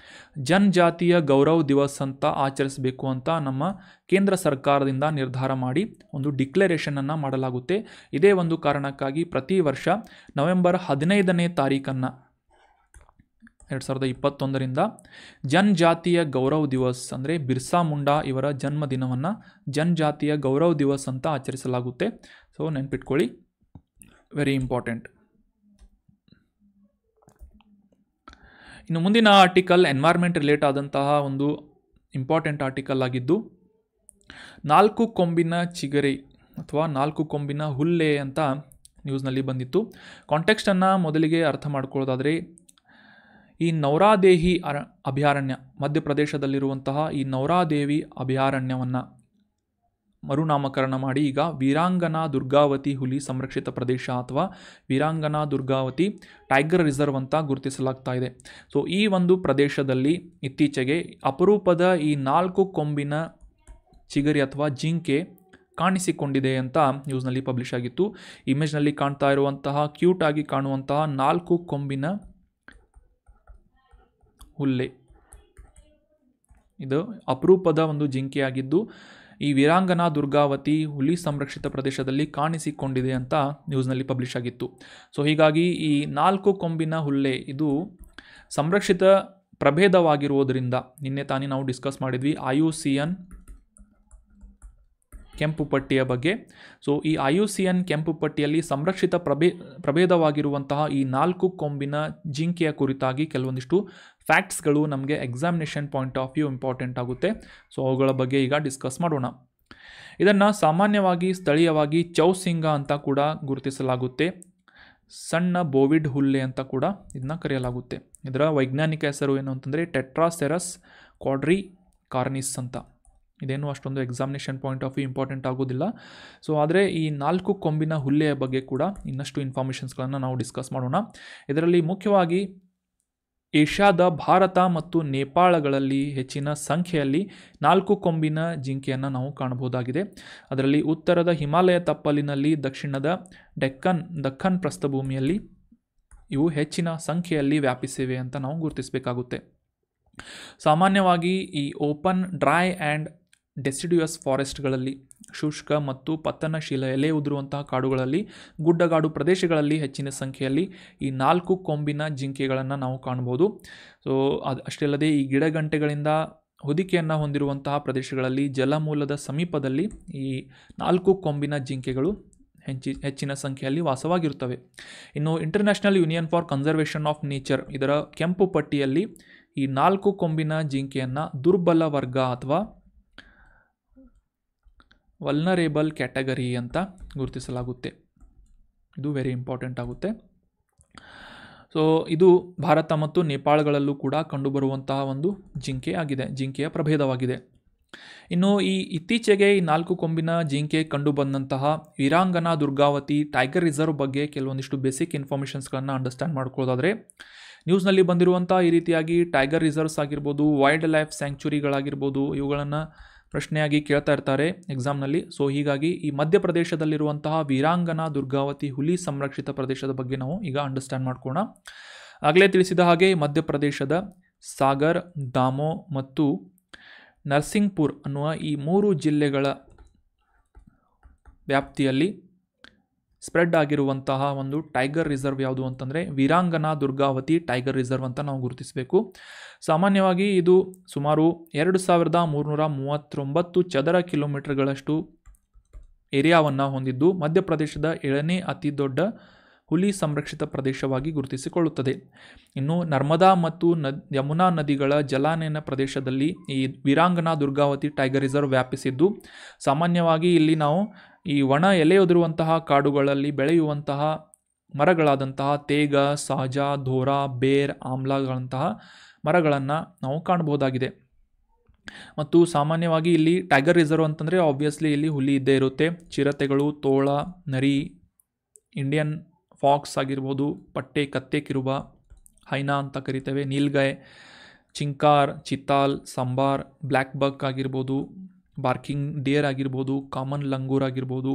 ಜನಜಾತಿಯ ಗೌರವ್ ದಿವಸ್ ಅಂತ ಆಚರಿಸಬೇಕು ಅಂತ ನಮ್ಮ ಕೇಂದ್ರ ಸರ್ಕಾರದಿಂದ ನಿರ್ಧಾರ ಮಾಡಿ ಒಂದು ಡಿಕ್ಲರೇಷನನ್ನು ಮಾಡಲಾಗುತ್ತೆ. ಇದೇ ಒಂದು ಕಾರಣಕ್ಕಾಗಿ ಪ್ರತಿ ವರ್ಷ ನವೆಂಬರ್ 15ನೇ ತಾರೀಕನ್ನು 2021ರಿಂದ ಜನಜಾತಿಯ ಗೌರವ್ ದಿವಸ್ ಅಂದರೆ ಬಿರ್ಸಾ ಮುಂಡಾ ಇವರ ಜನ್ಮದಿನವನ್ನು ಜನಜಾತಿಯ ಗೌರವ್ ದಿವಸ್ ಅಂತ ಆಚರಿಸಲಾಗುತ್ತೆ. ಸೊ ನೆನ್ಪಿಟ್ಕೊಳ್ಳಿ, ವೆರಿ ಇಂಪಾರ್ಟೆಂಟ್. ಇನ್ನು ಮುಂದಿನ ಆರ್ಟಿಕಲ್ ಎನ್ವೈರ್ಮೆಂಟ್ ರಿಲೇಟ್ ಆದಂತಹ ಒಂದು ಇಂಪಾರ್ಟೆಂಟ್ ಆರ್ಟಿಕಲ್ ಆಗಿದ್ದು, 4 ಕೊಂಬಿನ ಚಿಗರೆ ಅಥವಾ 4 ಕೊಂಬಿನ ಹುಲ್ಲೆ ಅಂತ ನ್ಯೂಸ್ನಲ್ಲಿ ಬಂದಿತ್ತು. ಕಾಂಟೆಕ್ಸ್ಟನ್ನು ಮೊದಲಿಗೆ ಅರ್ಥ ಮಾಡ್ಕೊಳ್ಳೋದಾದರೆ, ಈ ನೌರಾದೇಹಿ ಅಭಯಾರಣ್ಯ, ಮಧ್ಯಪ್ರದೇಶದಲ್ಲಿರುವಂತಹ ಈ ನೌರಾದೇವಿ ಅಭಯಾರಣ್ಯವನ್ನು ಮರುನಾಮಕರಣ ಮಾಡಿ ಈಗ ವೀರಾಂಗನಾ ದುರ್ಗಾವತಿ ಹುಲಿ ಸಂರಕ್ಷಿತ ಪ್ರದೇಶ ಅಥವಾ ವೀರಾಂಗನಾ ದುರ್ಗಾವತಿ ಟೈಗರ್ ರಿಸರ್ವ್ ಅಂತ ಗುರುತಿಸಲಾಗ್ತಾ ಇದೆ. ಸೊ ಈ ಒಂದು ಪ್ರದೇಶದಲ್ಲಿ ಇತ್ತೀಚೆಗೆ ಅಪರೂಪದ ಈ 4 ಕೊಂಬಿನ ಚಿಗರಿ ಅಥವಾ ಜಿಂಕೆ ಕಾಣಿಸಿಕೊಂಡಿದೆ ಅಂತ ನ್ಯೂಸ್ನಲ್ಲಿ ಪಬ್ಲಿಷ್ ಆಗಿತ್ತು. ಇಮೇಜ್ನಲ್ಲಿ ಕಾಣ್ತಾ ಇರುವಂತಹ ಕ್ಯೂಟ್ ಆಗಿ ಕಾಣುವಂತಹ 4 ಕೊಂಬಿನ ಹುಲ್ಲೆ ಇದು ಅಪರೂಪದ ಒಂದು ಜಿಂಕೆಯಾಗಿದ್ದು ಈ ವೀರಾಂಗನಾ ದುರ್ಗಾವತಿ ಹುಲಿ ಸಂರಕ್ಷಿತ ಪ್ರದೇಶದಲ್ಲಿ ಕಾಣಿಸಿಕೊಂಡಿದೆ ಅಂತ ನ್ಯೂಸ್ನಲ್ಲಿ ಪಬ್ಲಿಷ್ ಆಗಿತ್ತು. ಸೊ ಹೀಗಾಗಿ ಈ 4 ಕೊಂಬಿನ ಹುಲ್ಲೆ ಇದು ಸಂರಕ್ಷಿತ ಪ್ರಭೇದವಾಗಿರುವುದರಿಂದ ನಿನ್ನೆ ತಾನೇ ನಾವು ಡಿಸ್ಕಸ್ ಮಾಡಿದ್ವಿ IUCN ಕೆಂಪು ಪಟ್ಟಿಯ ಬಗ್ಗೆ. ಸೊ ಈ IUCN ಕೆಂಪು ಪಟ್ಟಿಯಲ್ಲಿ ಸಂರಕ್ಷಿತ ಪ್ರಭೇದವಾಗಿರುವಂತಹ ಈ 4 ಕೊಂಬಿನ ಜಿಂಕೆಯ ಕುರಿತಾಗಿ ಕೆಲವೊಂದಿಷ್ಟು ಫ್ಯಾಕ್ಟ್ಸ್ಗಳು ನಮಗೆ examination point of view important ಆಗುತ್ತೆ. ಸೊ ಅವುಗಳ ಬಗ್ಗೆ ಈಗ ಡಿಸ್ಕಸ್ ಮಾಡೋಣ. ಇದನ್ನು ಸಾಮಾನ್ಯವಾಗಿ ಸ್ಥಳೀಯವಾಗಿ ಚೌಸಿಂಗ ಅಂತ ಕೂಡ ಗುರುತಿಸಲಾಗುತ್ತೆ. ಸಣ್ಣ ಬೋವಿಡ್ ಹುಲ್ಲೆ ಅಂತ ಕೂಡ ಇದನ್ನ ಕರೆಯಲಾಗುತ್ತೆ. ಇದರ ವೈಜ್ಞಾನಿಕ ಹೆಸರು ಏನು ಅಂತಂದರೆ ಟೆಟ್ರಾಸೆರಸ್ ಕ್ವಾಡ್ರಿ ಕಾರ್ನಿಸ್ ಅಂತ. ಇದೇನು ಅಷ್ಟೊಂದು examination point of view important ಆಗೋದಿಲ್ಲ. ಸೊ ಆದರೆ ಈ 4 ಕೊಂಬಿನ ಹುಲ್ಲೆಯ ಬಗ್ಗೆ ಕೂಡ ಇನ್ನಷ್ಟು ಇನ್ಫಾರ್ಮೇಷನ್ಸ್ಗಳನ್ನು ನಾವು ಡಿಸ್ಕಸ್ ಮಾಡೋಣ. ಇದರಲ್ಲಿ ಮುಖ್ಯವಾಗಿ ಏಷ್ಯಾದ ಭಾರತ ಮತ್ತು ನೇಪಾಳಗಳಲ್ಲಿ ಹೆಚ್ಚಿನ ಸಂಖ್ಯೆಯಲ್ಲಿ 4 ಕೊಂಬಿನ ಜಿಂಕೆಯನ್ನು ನಾವು ಕಾಣಬಹುದಾಗಿದೆ. ಅದರಲ್ಲಿ ಉತ್ತರದ ಹಿಮಾಲಯ ತಪ್ಪಲಿನಲ್ಲಿ, ದಕ್ಷಿಣದ ದಕ್ಕನ್ ಪ್ರಸ್ಥಭೂಮಿಯಲ್ಲಿ ಇವು ಹೆಚ್ಚಿನ ಸಂಖ್ಯೆಯಲ್ಲಿ ವ್ಯಾಪಿಸಿವೆ ಅಂತ ನಾವು ಗುರುತಿಸಬೇಕಾಗುತ್ತೆ. ಸಾಮಾನ್ಯವಾಗಿ ಈ ಓಪನ್, ಡ್ರೈ ಆ್ಯಂಡ್ ಡೆಸಿಡ್ಯೂಯಸ್ ಫಾರೆಸ್ಟ್ಗಳಲ್ಲಿ, ಶುಷ್ಕ ಮತ್ತು ಪತನಶೀಲ ಎಲೆ ಉದುರುವಂತಹ ಕಾಡುಗಳಲ್ಲಿ, ಗುಡ್ಡಗಾಡು ಪ್ರದೇಶಗಳಲ್ಲಿ ಹೆಚ್ಚಿನ ಸಂಖ್ಯೆಯಲ್ಲಿ ಈ 4 ಕೊಂಬಿನ ಜಿಂಕೆಗಳನ್ನು ನಾವು ಕಾಣ್ಬೋದು. ಸೊ ಅಷ್ಟೇ ಅಲ್ಲದೆ ಈ ಗಿಡಗಂಟೆಗಳಿಂದ ಹೊದಿಕೆಯನ್ನು ಹೊಂದಿರುವಂತಹ ಪ್ರದೇಶಗಳಲ್ಲಿ, ಜಲಮೂಲದ ಸಮೀಪದಲ್ಲಿ ಈ 4 ಕೊಂಬಿನ ಜಿಂಕೆಗಳು ಹೆಚ್ಚಿನ ಸಂಖ್ಯೆಯಲ್ಲಿ ವಾಸವಾಗಿರುತ್ತವೆ. ಇನ್ನು international union for conservation of nature ಇದರ ಕೆಂಪು ಪಟ್ಟಿಯಲ್ಲಿ ಈ 4 ಕೊಂಬಿನ ಜಿಂಕೆಯನ್ನು ದುರ್ಬಲ ವರ್ಗ ಅಥವಾ ವಲ್ನರೇಬಲ್ ಕ್ಯಾಟಗರಿ ಅಂತ ಗುರುತಿಸಲಾಗುತ್ತೆ. ಇದು ವೆರಿ ಇಂಪಾರ್ಟೆಂಟ್ ಆಗುತ್ತೆ. ಸೊ ಇದು ಭಾರತ ಮತ್ತು ನೇಪಾಳಗಳಲ್ಲೂ ಕೂಡ ಕಂಡುಬರುವಂತಹ ಒಂದು ಜಿಂಕೆಯ ಪ್ರಭೇದವಾಗಿದೆ. ಇನ್ನು ಈ ಇತ್ತೀಚೆಗೆ ಈ 4 ಕೊಂಬಿನ ಜಿಂಕೆ ಕಂಡುಬಂದಂತಹ ವೀರಾಂಗನಾ ದುರ್ಗಾವತಿ ಟೈಗರ್ ರಿಸರ್ವ್ ಬಗ್ಗೆ ಕೆಲವೊಂದಿಷ್ಟು ಬೇಸಿಕ್ ಇನ್ಫಾರ್ಮೇಷನ್ಸ್ಗಳನ್ನು ಅಂಡರ್ಸ್ಟ್ಯಾಂಡ್ ಮಾಡ್ಕೊಳ್ಳೋದಾದರೆ, ನ್ಯೂಸ್ನಲ್ಲಿ ಬಂದಿರುವಂಥ ಈ ರೀತಿಯಾಗಿ ಟೈಗರ್ ರಿಸರ್ವ್ಸ್ ಆಗಿರ್ಬೋದು, ವೈಲ್ಡ್ ಲೈಫ್ ಸ್ಯಾಂಕ್ಚುರಿಗಳಾಗಿರ್ಬೋದು, ಇವುಗಳನ್ನು ಪ್ರಶ್ನೆಯಾಗಿ ಕೇಳ್ತಾ ಇರ್ತಾರೆ ಎಕ್ಸಾಮ್ನಲ್ಲಿ. ಸೊ ಹೀಗಾಗಿ ಈ ಮಧ್ಯಪ್ರದೇಶದಲ್ಲಿರುವಂತಹ ವೀರಾಂಗನಾ ದುರ್ಗಾವತಿ ಹುಲಿ ಸಂರಕ್ಷಿತ ಪ್ರದೇಶದ ಬಗ್ಗೆ ನಾವು ಈಗ ಅಂಡರ್ಸ್ಟ್ಯಾಂಡ್ ಮಾಡ್ಕೋಣ. ಆಗಲೇ ತಿಳಿಸಿದ ಹಾಗೆ ಮಧ್ಯಪ್ರದೇಶದ ಸಾಗರ್, ದಾಮೋ ಮತ್ತು ನರ್ಸಿಂಗ್ಪುರ್ ಅನ್ನುವ ಈ 3 ಜಿಲ್ಲೆಗಳ ವ್ಯಾಪ್ತಿಯಲ್ಲಿ ಸ್ಪ್ರೆಡ್ ಆಗಿರುವಂತಹ ಒಂದು ಟೈಗರ್ ರಿಸರ್ವ್ ಯಾವುದು ಅಂತಂದರೆ ವೀರಾಂಗನಾ ದುರ್ಗಾವತಿ ಟೈಗರ್ ರಿಸರ್ವ್ ಅಂತ ನಾವು ಗುರುತಿಸಬೇಕು. ಸಾಮಾನ್ಯವಾಗಿ ಇದು ಸುಮಾರು 2339 ಚದರ ಕಿಲೋಮೀಟರ್ಗಳಷ್ಟು ಏರಿಯಾವನ್ನು ಹೊಂದಿದ್ದು ಮಧ್ಯಪ್ರದೇಶದ 7ನೇ ಅತಿ ದೊಡ್ಡ ಹುಲಿ ಸಂರಕ್ಷಿತ ಪ್ರದೇಶವಾಗಿ ಗುರುತಿಸಿಕೊಳ್ಳುತ್ತದೆ. ಇನ್ನು ನರ್ಮದಾ ಮತ್ತು ಯಮುನಾ ನದಿಗಳ ಜಲಾನಯನ ಪ್ರದೇಶದಲ್ಲಿ ಈ ವೀರಾಂಗನಾ ದುರ್ಗಾವತಿ ಟೈಗರ್ ರಿಸರ್ವ್ ವ್ಯಾಪಿಸಿದ್ದು, ಸಾಮಾನ್ಯವಾಗಿ ಇಲ್ಲಿ ನಾವು ಈ ಒಣ ಎಲೆಯುದಿರುವಂತಹ ಕಾಡುಗಳಲ್ಲಿ ಬೆಳೆಯುವಂತಹ ಮರಗಳಾದಂತಹ ತೇಗ, ಸಹಜ, ಧೋರಾ, ಬೇರ್, ಆಮ್ಲಗಳಂತಹ ಮರಗಳನ್ನು ನಾವು ಕಾಣಬಹುದಾಗಿದೆ. ಮತ್ತು ಸಾಮಾನ್ಯವಾಗಿ ಇಲ್ಲಿ ಟೈಗರ್ ರಿಸರ್ವ್ ಅಂತಂದರೆ ಆಬ್ವಿಯಸ್ಲಿ ಇಲ್ಲಿ ಹುಲಿ ಇದ್ದೇ ಇರುತ್ತೆ. ಚಿರತೆಗಳು, ತೋಳ, ನರಿ, ಇಂಡಿಯನ್ ಫಾಕ್ಸ್ ಆಗಿರ್ಬೋದು, ಪಟ್ಟೆ, ಕತ್ತೆ ಕಿರುಬ, ಹೈನಾ ಅಂತ ಕರಿತೇವೆ, ನೀಲ್ಗಾಯ್, ಚಿಂಕಾರ್, ಚಿತಾಲ್, ಸಂಬಾರ್, ಬ್ಲ್ಯಾಕ್ ಬಕ್ ಆಗಿರ್ಬೋದು, ಬಾರ್ಕಿಂಗ್ ಡಿಯರ್ ಆಗಿರ್ಬೋದು, ಕಾಮನ್ ಲಂಗೂರ್ ಆಗಿರ್ಬೋದು,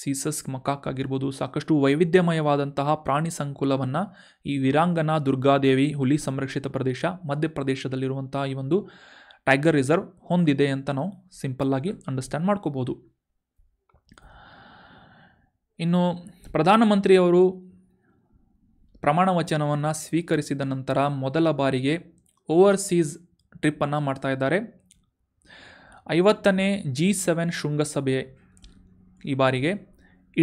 ಸೀಸಸ್ ಮಕಾಕ್ ಆಗಿರ್ಬೋದು, ಸಾಕಷ್ಟು ವೈವಿಧ್ಯಮಯವಾದಂತಹ ಪ್ರಾಣಿ ಸಂಕುಲವನ್ನು ಈ ವೀರಾಂಗನಾ ದುರ್ಗಾದೇವಿ ಹುಲಿ ಸಂರಕ್ಷಿತ ಪ್ರದೇಶ ಮಧ್ಯಪ್ರದೇಶದಲ್ಲಿರುವಂತಹ ಈ ಒಂದು ಟೈಗರ್ ರಿಸರ್ವ್ ಹೊಂದಿದೆ ಅಂತ ನಾವು ಸಿಂಪಲ್ಲಾಗಿ ಅಂಡರ್ಸ್ಟ್ಯಾಂಡ್ ಮಾಡ್ಕೋಬೋದು. ಇನ್ನು ಪ್ರಧಾನಮಂತ್ರಿಯವರು ಪ್ರಮಾಣ ವಚನವನ್ನು ಸ್ವೀಕರಿಸಿದ ನಂತರ ಮೊದಲ ಬಾರಿಗೆ ಓವರ್ಸೀಸ್ ಟ್ರಿಪ್ಪನ್ನು ಮಾಡ್ತಾ ಇದ್ದಾರೆ. 50ನೇ G7 ಶೃಂಗಸಭೆ ಈ ಬಾರಿಗೆ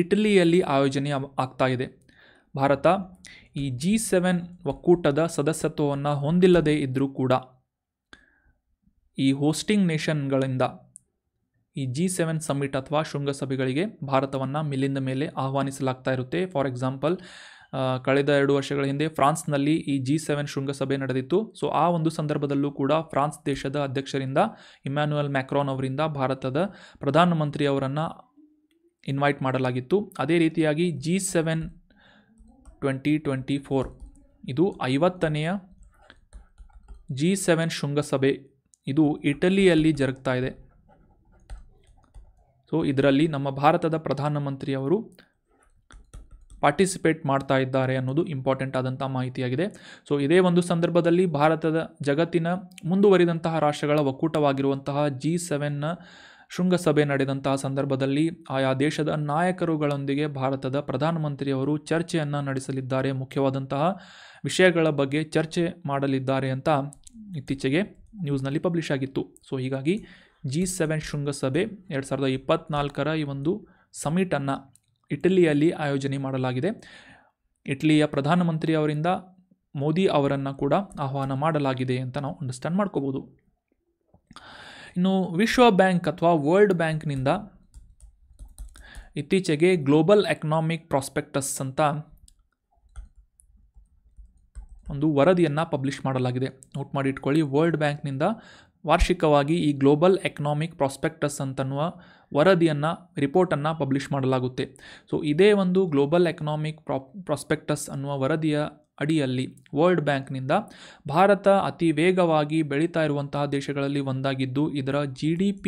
ಇಟಲಿಯಲ್ಲಿ ಆಯೋಜನೆ ಆಗ್ತಾ ಇದೆ. ಭಾರತ ಈ G7 ಒಕ್ಕೂಟದ ಸದಸ್ಯತ್ವವನ್ನು ಹೊಂದಿಲ್ಲದೇ ಇದ್ದರೂ ಕೂಡ ಈ ಹೋಸ್ಟಿಂಗ್ ನೇಷನ್ಗಳಿಂದ ಈ G7 ಸಮ್ಮಿಟ್ ಅಥವಾ ಶೃಂಗಸಭೆಗಳಿಗೆ ಭಾರತವನ್ನು ಮೇಲಿಂದ ಮೇಲೆ ಆಹ್ವಾನಿಸಲಾಗ್ತಾ ಇರುತ್ತೆ. ಫಾರ್ ಎಕ್ಸಾಂಪಲ್, ಕಳೆದ 2 ವರ್ಷಗಳ ಹಿಂದೆ ಫ್ರಾನ್ಸ್ನಲ್ಲಿ ಈ G7 ಶೃಂಗಸಭೆ ನಡೆದಿತ್ತು. ಸೊ ಆ ಒಂದು ಸಂದರ್ಭದಲ್ಲೂ ಕೂಡ ಫ್ರಾನ್ಸ್ ದೇಶದ ಅಧ್ಯಕ್ಷರಿಂದ ಇಮ್ಯಾನ್ಯುಯಲ್ ಮ್ಯಾಕ್ರಾನ್ ಅವರಿಂದ ಭಾರತದ ಪ್ರಧಾನಮಂತ್ರಿ ಅವರನ್ನು ಇನ್ವೈಟ್ ಮಾಡಲಾಗಿತ್ತು. ಅದೇ ರೀತಿಯಾಗಿ G7 2024 ಇದು 50ನೆಯ G7 ಶೃಂಗಸಭೆ ಇದು ಇಟಲಿಯಲ್ಲಿ ಜರುಗ್ತಾ ಇದೆ. ಸೊ ಇದರಲ್ಲಿ ನಮ್ಮ ಭಾರತದ ಪ್ರಧಾನಮಂತ್ರಿಯವರು ಪಾರ್ಟಿಸಿಪೇಟ್ ಮಾಡ್ತಾ ಇದ್ದಾರೆ ಅನ್ನೋದು ಇಂಪಾರ್ಟೆಂಟ್ ಆದಂಥ ಮಾಹಿತಿಯಾಗಿದೆ. ಸೊ ಇದೇ ಒಂದು ಸಂದರ್ಭದಲ್ಲಿ ಭಾರತದ ಜಗತ್ತಿನ ಮುಂದುವರಿದಂತಹ ರಾಷ್ಟ್ರಗಳ ಒಕ್ಕೂಟವಾಗಿರುವಂತಹ G7ನ ಶೃಂಗಸಭೆ ನಡೆದಂತಹ ಸಂದರ್ಭದಲ್ಲಿ ಆಯಾ ದೇಶದ ನಾಯಕರುಗಳೊಂದಿಗೆ ಭಾರತದ ಪ್ರಧಾನಮಂತ್ರಿಯವರು ಚರ್ಚೆಯನ್ನು ನಡೆಸಲಿದ್ದಾರೆ, ಮುಖ್ಯವಾದಂತಹ ವಿಷಯಗಳ ಬಗ್ಗೆ ಚರ್ಚೆ ಮಾಡಲಿದ್ದಾರೆ ಅಂತ ಇತ್ತೀಚೆಗೆ ನ್ಯೂಸ್ನಲ್ಲಿ ಪಬ್ಲಿಷ್ ಆಗಿತ್ತು. ಸೊ ಹೀಗಾಗಿ G7 ಶೃಂಗಸಭೆ 2024ರ ಈ ಒಂದು ಸಮಿಟನ್ನು ಇಟಲಿಯಲ್ಲಿ ಆಯೋಜನೆ ಮಾಡಲಾಗಿದೆ. ಇಟಲಿಯ ಪ್ರಧಾನಮಂತ್ರಿ ಅವರಿಂದ ಮೋದಿ ಅವರನ್ನು ಕೂಡ ಆಹ್ವಾನ ಮಾಡಲಾಗಿದೆ ಅಂತ ನಾವು ಅಂಡರ್ಸ್ಟ್ಯಾಂಡ್ ಮಾಡ್ಕೋಬೋದು. ಇನ್ನು ವಿಶ್ವ ಬ್ಯಾಂಕ್ ಅಥವಾ ವರ್ಲ್ಡ್ ಬ್ಯಾಂಕ್ನಿಂದ ಇತ್ತೀಚೆಗೆ ಗ್ಲೋಬಲ್ ಎಕನಾಮಿಕ್ ಪ್ರಾಸ್ಪೆಕ್ಟಸ್ ಅಂತ ಒಂದು ವರದಿಯನ್ನು ಪಬ್ಲಿಷ್ ಮಾಡಲಾಗಿದೆ. ನೋಟ್ ಮಾಡಿ ಇಟ್ಕೊಳ್ಳಿ, ವರ್ಲ್ಡ್ ಬ್ಯಾಂಕ್ನಿಂದ ವಾರ್ಷಿಕವಾಗಿ ಈ ಗ್ಲೋಬಲ್ ಎಕನಾಮಿಕ್ ಪ್ರಾಸ್ಪೆಕ್ಟಸ್ ಅಂತನ್ನುವ ವರದಿಯನ್ನು ರಿಪೋರ್ಟನ್ನು ಪಬ್ಲಿಷ್ ಮಾಡಲಾಗುತ್ತೆ. ಸೊ ಇದೇ ಒಂದು ಗ್ಲೋಬಲ್ ಎಕನಾಮಿಕ್ ಪ್ರಾಸ್ಪೆಕ್ಟಸ್ ಅನ್ನುವ ವರದಿಯ ಅಡಿಯಲ್ಲಿ ವರ್ಲ್ಡ್ ಬ್ಯಾಂಕ್ನಿಂದ ಭಾರತ ಅತಿ ವೇಗವಾಗಿ ಬೆಳೀತಾ ಇರುವಂತಹ ದೇಶಗಳಲ್ಲಿ ಒಂದಾಗಿದ್ದು ಇದರ GDP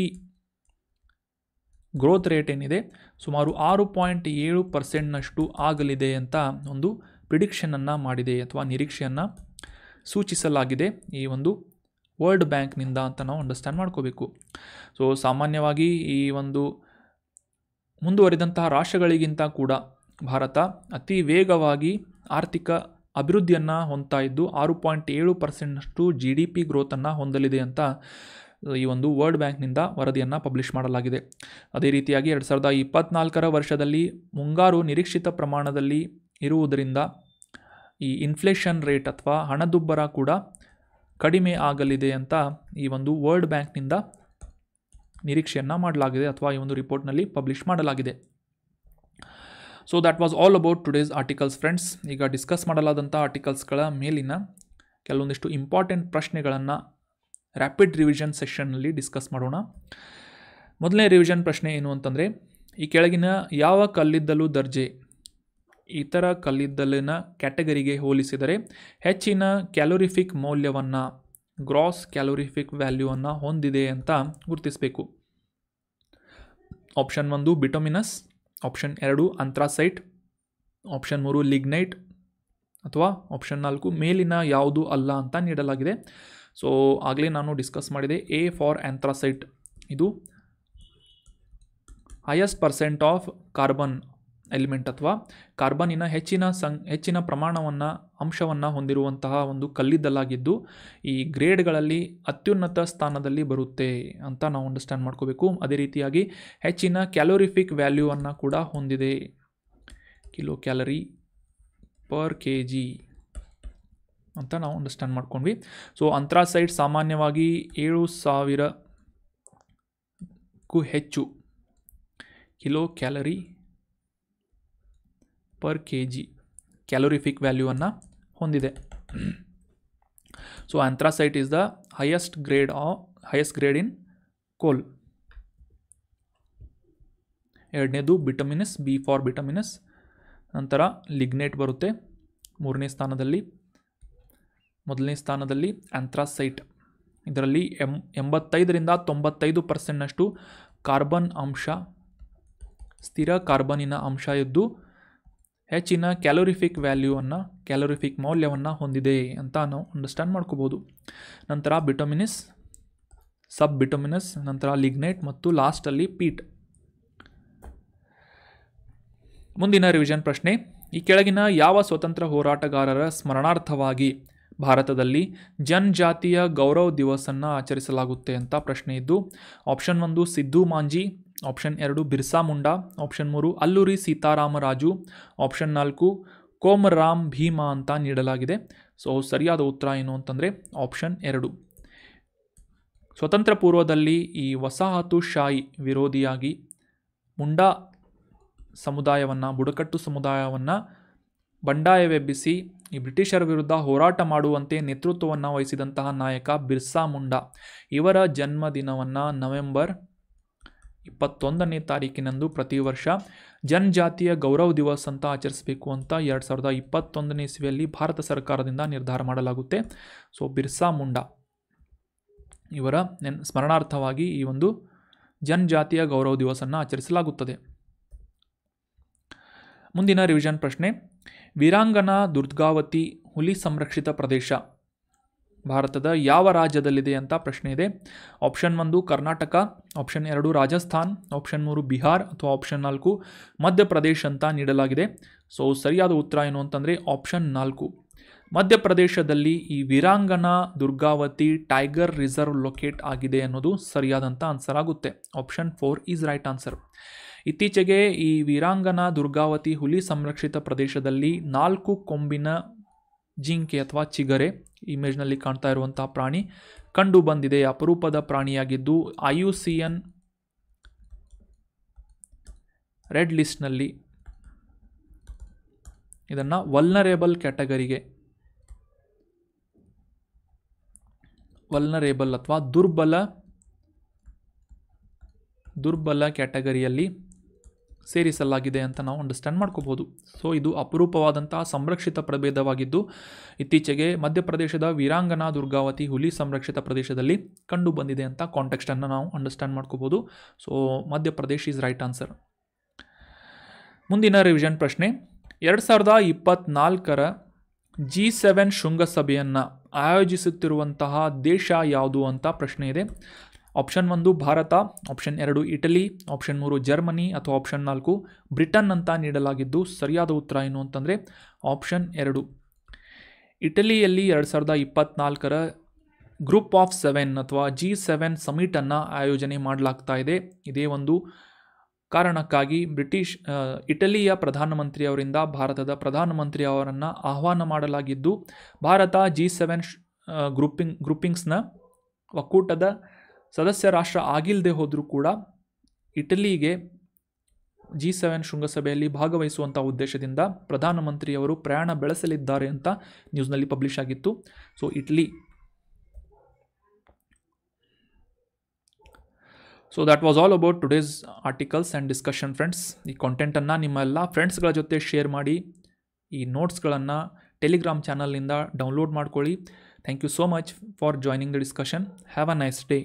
ಗ್ರೋತ್ ರೇಟ್ ಏನಿದೆ ಸುಮಾರು 6.7%ನಷ್ಟು ಆಗಲಿದೆ ಅಂತ ಒಂದು ಪ್ರಿಡಿಕ್ಷನನ್ನು ಮಾಡಿದೆ ಅಥವಾ ನಿರೀಕ್ಷೆಯನ್ನು ಸೂಚಿಸಲಾಗಿದೆ ಈ ಒಂದು ವರ್ಲ್ಡ್ ಬ್ಯಾಂಕ್ನಿಂದ ಅಂತ ನಾವು ಅಂಡರ್ಸ್ಟ್ಯಾಂಡ್ ಮಾಡ್ಕೋಬೇಕು. ಸೊ ಸಾಮಾನ್ಯವಾಗಿ ಈ ಒಂದು ಮುಂದುವರಿದಂತಹ ರಾಷ್ಟ್ರಗಳಿಗಿಂತ ಕೂಡ ಭಾರತ ಅತಿ ವೇಗವಾಗಿ ಆರ್ಥಿಕ ಅಭಿವೃದ್ಧಿಯನ್ನು ಹೊಂದ್ತಾ ಇದ್ದು 6.7%ನಷ್ಟು GDP ಗ್ರೋತನ್ನು ಹೊಂದಲಿದೆ ಅಂತ ಈ ಒಂದು ವರ್ಲ್ಡ್ ಬ್ಯಾಂಕ್ನಿಂದ ವರದಿಯನ್ನು ಪಬ್ಲಿಷ್ ಮಾಡಲಾಗಿದೆ. ಅದೇ ರೀತಿಯಾಗಿ 2024ರ ವರ್ಷದಲ್ಲಿ ಮುಂಗಾರು ನಿರೀಕ್ಷಿತ ಪ್ರಮಾಣದಲ್ಲಿ ಇರುವುದರಿಂದ ಈ ಇನ್ಫ್ಲೇಷನ್ ರೇಟ್ ಅಥವಾ ಹಣದುಬ್ಬರ ಕೂಡ ಕಡಿಮೆ ಆಗಲಿದೆ ಅಂತ ಈ ಒಂದು ವರ್ಲ್ಡ್ ಬ್ಯಾಂಕ್ನಿಂದ ನಿರೀಕ್ಷೆಯನ್ನು ಮಾಡಲಾಗಿದೆ ಅಥವಾ ಈ ಒಂದು ರಿಪೋರ್ಟ್ನಲ್ಲಿ ಪಬ್ಲಿಷ್ ಮಾಡಲಾಗಿದೆ. So that was all about today's articles friends. ಈಗ ಡಿಸ್ಕಸ್ ಮಾಡಲಾದಂಥ ಆರ್ಟಿಕಲ್ಸ್ಗಳ ಮೇಲಿನ ಕೆಲವೊಂದಿಷ್ಟು ಇಂಪಾರ್ಟೆಂಟ್ ಪ್ರಶ್ನೆಗಳನ್ನು ರ್ಯಾಪಿಡ್ ರಿವಿಷನ್ ಸೆಷನ್ನಲ್ಲಿ ಡಿಸ್ಕಸ್ ಮಾಡೋಣ. ಮೊದಲನೇ ರಿವಿಷನ್ ಪ್ರಶ್ನೆ ಏನು ಅಂತಂದರೆ, ಈ ಕೆಳಗಿನ ಯಾವ ಕಲ್ಲಿದ್ದಲು ದರ್ಜೆ ಇತರ ಕಲ್ಲಿದ್ದಲಿನ ಕ್ಯಾಟಗರಿಗೆ ಹೋಲಿಸಿದರೆ ಹೆಚ್ಚಿನ ಕ್ಯಾಲೋರಿಫಿಕ್ ಮೌಲ್ಯವನ್ನು ಗ್ರಾಸ್ ಕ್ಯಾಲೋರಿಫಿಕ್ ವ್ಯಾಲ್ಯೂವನ್ನು ಹೊಂದಿದೆ ಅಂತ ಗುರುತಿಸಬೇಕು. Option 1 bituminous, option 2 anthracite, option 3 lignite ಅಥವಾ ಆಪ್ಷನ್ 4 ಮೇಲಿನ ಯಾವುದು ಅಲ್ಲ ಅಂತ ನೀಡಲಾಗಿದೆ. ಸೊ ಆಗಲೇ ನಾನು ಡಿಸ್ಕಸ್ ಮಾಡಿದೆ, ಎ ಫಾರ್ ಆಂಥ್ರಾಸೈಟ್ ಇದು highest percent of carbon element ಅಥವಾ ಕಾರ್ಬನ್ನಿನ ಹೆಚ್ಚಿನ ಪ್ರಮಾಣವನ್ನು ಅಂಶವನ್ನು ಹೊಂದಿರುವಂತಹ ಒಂದು ಕಲ್ಲಿದ್ದಲಾಗಿದ್ದು ಈ ಗ್ರೇಡ್ಗಳಲ್ಲಿ ಅತ್ಯುನ್ನತ ಸ್ಥಾನದಲ್ಲಿ ಬರುತ್ತೆ ಅಂತ ನಾವು ಅಂಡರ್ಸ್ಟ್ಯಾಂಡ್ ಮಾಡ್ಕೋಬೇಕು. ಅದೇ ರೀತಿಯಾಗಿ ಹೆಚ್ಚಿನ ಕ್ಯಾಲೋರಿಫಿಕ್ ವ್ಯಾಲ್ಯೂವನ್ನು ಕೂಡ ಹೊಂದಿದೆ, ಕಿಲೋ ಕ್ಯಾಲರಿ ಪರ್ kg ಅಂತ ನಾವು ಅಂಡರ್ಸ್ಟ್ಯಾಂಡ್ ಮಾಡ್ಕೊಂಡ್ವಿ. ಸೊ ಅಂಥ್ರಾಸೈಟ್ ಸಾಮಾನ್ಯವಾಗಿ 7000ಕ್ಕೂ ಹೆಚ್ಚು kilo calorie per kg calorific ವ್ಯಾಲ್ಯೂವನ್ನು ಹೊಂದಿದೆ. So anthracite is the highest grade in coal. ಎರಡನೇದು ಬಿಟುಮಿನಸ್, ಬಿ ಫಾರ್ ಬಿಟುಮಿನಸ್. ನಂತರ ಲಿಗ್ನೇಟ್ ಬರುತ್ತೆ ಮೂರನೇ ಸ್ಥಾನದಲ್ಲಿ. ಮೊದಲನೇ ಸ್ಥಾನದಲ್ಲಿ ಆಂಥ್ರಾಸೈಟ್, ಇದರಲ್ಲಿ 85ರಿಂದ 95%ನಷ್ಟು ಕಾರ್ಬನ್ ಅಂಶ, ಸ್ಥಿರ ಕಾರ್ಬನ್ನಿನ ಅಂಶ ಇದ್ದು ಹೆಚ್ಚಿನ ಕ್ಯಾಲೋರಿಫಿಕ್ ಮೌಲ್ಯವನ್ನು ಹೊಂದಿದೆ ಅಂತ ನಾವು ಅಂಡರ್ಸ್ಟ್ಯಾಂಡ್ ಮಾಡ್ಕೋಬೋದು. ನಂತರ ಬಿಟುಮಿನಸ್, ಸಬ್ ಬಿಟುಮಿನಸ್, ನಂತರ ಲಿಗ್ನೈಟ್ ಮತ್ತು ಲಾಸ್ಟಲ್ಲಿ ಪೀಟ್. ಮುಂದಿನ ರಿವಿಷನ್ ಪ್ರಶ್ನೆ, ಈ ಕೆಳಗಿನ ಯಾವ ಸ್ವತಂತ್ರ ಹೋರಾಟಗಾರರ ಸ್ಮರಣಾರ್ಥವಾಗಿ ಭಾರತದಲ್ಲಿ ಜನಜಾತಿಯ ಗೌರವ ದಿವಸನ್ನು ಆಚರಿಸಲಾಗುತ್ತೆ ಅಂತ ಪ್ರಶ್ನೆ ಇದ್ದು, option 1 Sidhu Manjhi, option 2 Birsa Munda, option 3 Alluri Sitaramaraju, option 4 Komaram Bheema ಅಂತ ನೀಡಲಾಗಿದೆ. ಸೊ ಸರಿಯಾದ ಉತ್ತರ ಏನು ಅಂತಂದರೆ ಆಪ್ಷನ್ 2. ಸ್ವತಂತ್ರ ಪೂರ್ವದಲ್ಲಿ ಈ ವಸಾಹತುಶಾಹಿ ವಿರೋಧಿಯಾಗಿ ಮುಂಡಾ ಸಮುದಾಯವನ್ನು, ಬುಡಕಟ್ಟು ಸಮುದಾಯವನ್ನು ಬಂಡಾಯವೆಬ್ಬಿಸಿ ಈ ಬ್ರಿಟಿಷರ ವಿರುದ್ಧ ಹೋರಾಟ ಮಾಡುವಂತೆ ನೇತೃತ್ವವನ್ನು ವಹಿಸಿದಂತಹ ನಾಯಕ ಬಿರ್ಸಾ ಮುಂಡಾ. ಇವರ ಜನ್ಮದಿನವನ್ನು ನವೆಂಬರ್ 21ನೇ ತಾರೀಕಿನಂದು ಪ್ರತಿ ವರ್ಷ ಜನಜಾತಿಯ ಗೌರವ ದಿವಸ್ ಅಂತ ಆಚರಿಸಬೇಕು ಅಂತ 2021ನೇ ಇಸ್ವಿಯಲ್ಲಿ ಭಾರತ ಸರ್ಕಾರದಿಂದ ನಿರ್ಧಾರ ಮಾಡಲಾಗುತ್ತೆ. ಸೊ ಬಿರ್ಸಾ ಮುಂಡಾ ಇವರ ಸ್ಮರಣಾರ್ಥವಾಗಿ ಈ ಒಂದು ಜನಜಾತಿಯ ಗೌರವ ದಿವಸನ್ನು ಆಚರಿಸಲಾಗುತ್ತದೆ. ಮುಂದಿನ ರಿವಿಷನ್ ಪ್ರಶ್ನೆ, ವೀರಾಂಗನಾ ದುರ್ಗಾವತಿ ಹುಲಿ ಸಂರಕ್ಷಿತ ಪ್ರದೇಶ ಭಾರತದ ಯಾವ ರಾಜ್ಯದಲ್ಲಿದೆ ಅಂತ ಪ್ರಶ್ನೆ ಇದೆ. Option 1 Karnataka, option 2 Rajasthan, option 3 Bihar ಅಥವಾ ಆಪ್ಷನ್ 4 ಮಧ್ಯಪ್ರದೇಶ ಅಂತ ನೀಡಲಾಗಿದೆ. ಸೊ ಸರಿಯಾದ ಉತ್ತರ ಏನು ಅಂತಂದರೆ ಆಪ್ಷನ್ 4 ಮಧ್ಯಪ್ರದೇಶದಲ್ಲಿ ಈ ವೀರಾಂಗನಾ ದುರ್ಗಾವತಿ ಟೈಗರ್ ರಿಸರ್ವ್ ಲೊಕೇಟ್ ಆಗಿದೆ ಅನ್ನೋದು ಸರಿಯಾದಂಥ ಆನ್ಸರ್ ಆಗುತ್ತೆ. Option 4 is right answer. ಇತ್ತೀಚೆಗೆ ಈ ವೀರಾಂಗನಾ ದುರ್ಗಾವತಿ ಹುಲಿ ಸಂರಕ್ಷಿತ ಪ್ರದೇಶದಲ್ಲಿ 4 ಕೊಂಬಿನ ಜಿಂಕೆ ಅಥವಾ ಚಿಗರೆ ಇಮೇಜ್ನಲ್ಲಿ ಕಾಣ್ತಾ ಇರುವಂತಹ ಪ್ರಾಣಿ ಕಂಡು ಬಂದಿದೆ. ಅಪರೂಪದ ಪ್ರಾಣಿಯಾಗಿದ್ದು IUCN ರೆಡ್ ಲಿಸ್ಟ್ನಲ್ಲಿ ಇದನ್ನು ವಲ್ನರೇಬಲ್ ಅಥವಾ ದುರ್ಬಲ ಕ್ಯಾಟಗರಿಯಲ್ಲಿ ಸೇರಿಸಲಾಗಿದೆ ಅಂತ ನಾವು ಅಂಡರ್ಸ್ಟ್ಯಾಂಡ್ ಮಾಡ್ಕೋಬೋದು. ಸೊ ಇದು ಅಪರೂಪವಾದಂತಹ ಸಂರಕ್ಷಿತ ಪ್ರಭೇದವಾಗಿದ್ದು ಇತ್ತೀಚೆಗೆ ಮಧ್ಯಪ್ರದೇಶದ ವೀರಾಂಗನಾ ದುರ್ಗಾವತಿ ಹುಲಿ ಸಂರಕ್ಷಿತ ಪ್ರದೇಶದಲ್ಲಿ ಕಂಡು ಬಂದಿದೆ ಅಂತ ಕಾಂಟೆಕ್ಸ್ಟನ್ನು ನಾವು ಅಂಡರ್ಸ್ಟ್ಯಾಂಡ್ ಮಾಡ್ಕೋಬೋದು. So Madhya Pradesh is right answer. ಮುಂದಿನ ರಿವಿಷನ್ ಪ್ರಶ್ನೆ, 2024ರ G7 ಶೃಂಗಸಭೆಯನ್ನು ಆಯೋಜಿಸುತ್ತಿರುವಂತಹ ದೇಶ ಯಾವುದು ಅಂತ ಪ್ರಶ್ನೆ ಇದೆ. Option 1 Bharat, option 2 Italy, option 3 Germany ಅಥವಾ ಆಪ್ಷನ್ 4 ಬ್ರಿಟನ್ ಅಂತ ನೀಡಲಾಗಿದ್ದು ಸರಿಯಾದ ಉತ್ತರ ಏನು ಅಂತಂದರೆ ಆಪ್ಷನ್ 2 ಇಟಲಿಯಲ್ಲಿ 2024ರ ಗ್ರೂಪ್ ಆಫ್ 7 ಅಥವಾ G7 ಸಮಿಟನ್ನು ಆಯೋಜನೆ ಮಾಡಲಾಗ್ತಾ ಇದೆ. ಇದೇ ಒಂದು ಕಾರಣಕ್ಕಾಗಿ ಇಟಲಿಯ ಪ್ರಧಾನಮಂತ್ರಿಯವರಿಂದ ಭಾರತದ ಪ್ರಧಾನಮಂತ್ರಿ ಅವರನ್ನು ಆಹ್ವಾನ ಮಾಡಲಾಗಿದ್ದು ಭಾರತ G7 ಗ್ರೂಪಿಂಗ್ಸ್ನ ಒಕ್ಕೂಟದ ಸದಸ್ಯ ರಾಷ್ಟ್ರ ಆಗಿಲ್ಲದೆ ಹೋದರೂ ಕೂಡ ಇಟಲಿಗೆ G7 ಶೃಂಗಸಭೆಯಲ್ಲಿ ಭಾಗವಹಿಸುವಂಥ ಉದ್ದೇಶದಿಂದ ಪ್ರಧಾನಮಂತ್ರಿಯವರು ಪ್ರಯಾಣ ಬೆಳೆಸಲಿದ್ದಾರೆ ಅಂತ ನ್ಯೂಸ್ನಲ್ಲಿ ಪಬ್ಲಿಷ್ ಆಗಿತ್ತು. So Italy. So that was all about today's articles and discussion friends. ಈ ಕಾಂಟೆಂಟನ್ನು ನಿಮ್ಮ ಎಲ್ಲ ಫ್ರೆಂಡ್ಸ್ಗಳ ಜೊತೆ ಶೇರ್ ಮಾಡಿ. ಈ ನೋಟ್ಸ್ಗಳನ್ನು ಟೆಲಿಗ್ರಾಮ್ ಚಾನಲ್ನಿಂದ ಡೌನ್ಲೋಡ್ ಮಾಡ್ಕೊಳ್ಳಿ. Thank you so much for joining the discussion. Have a nice day.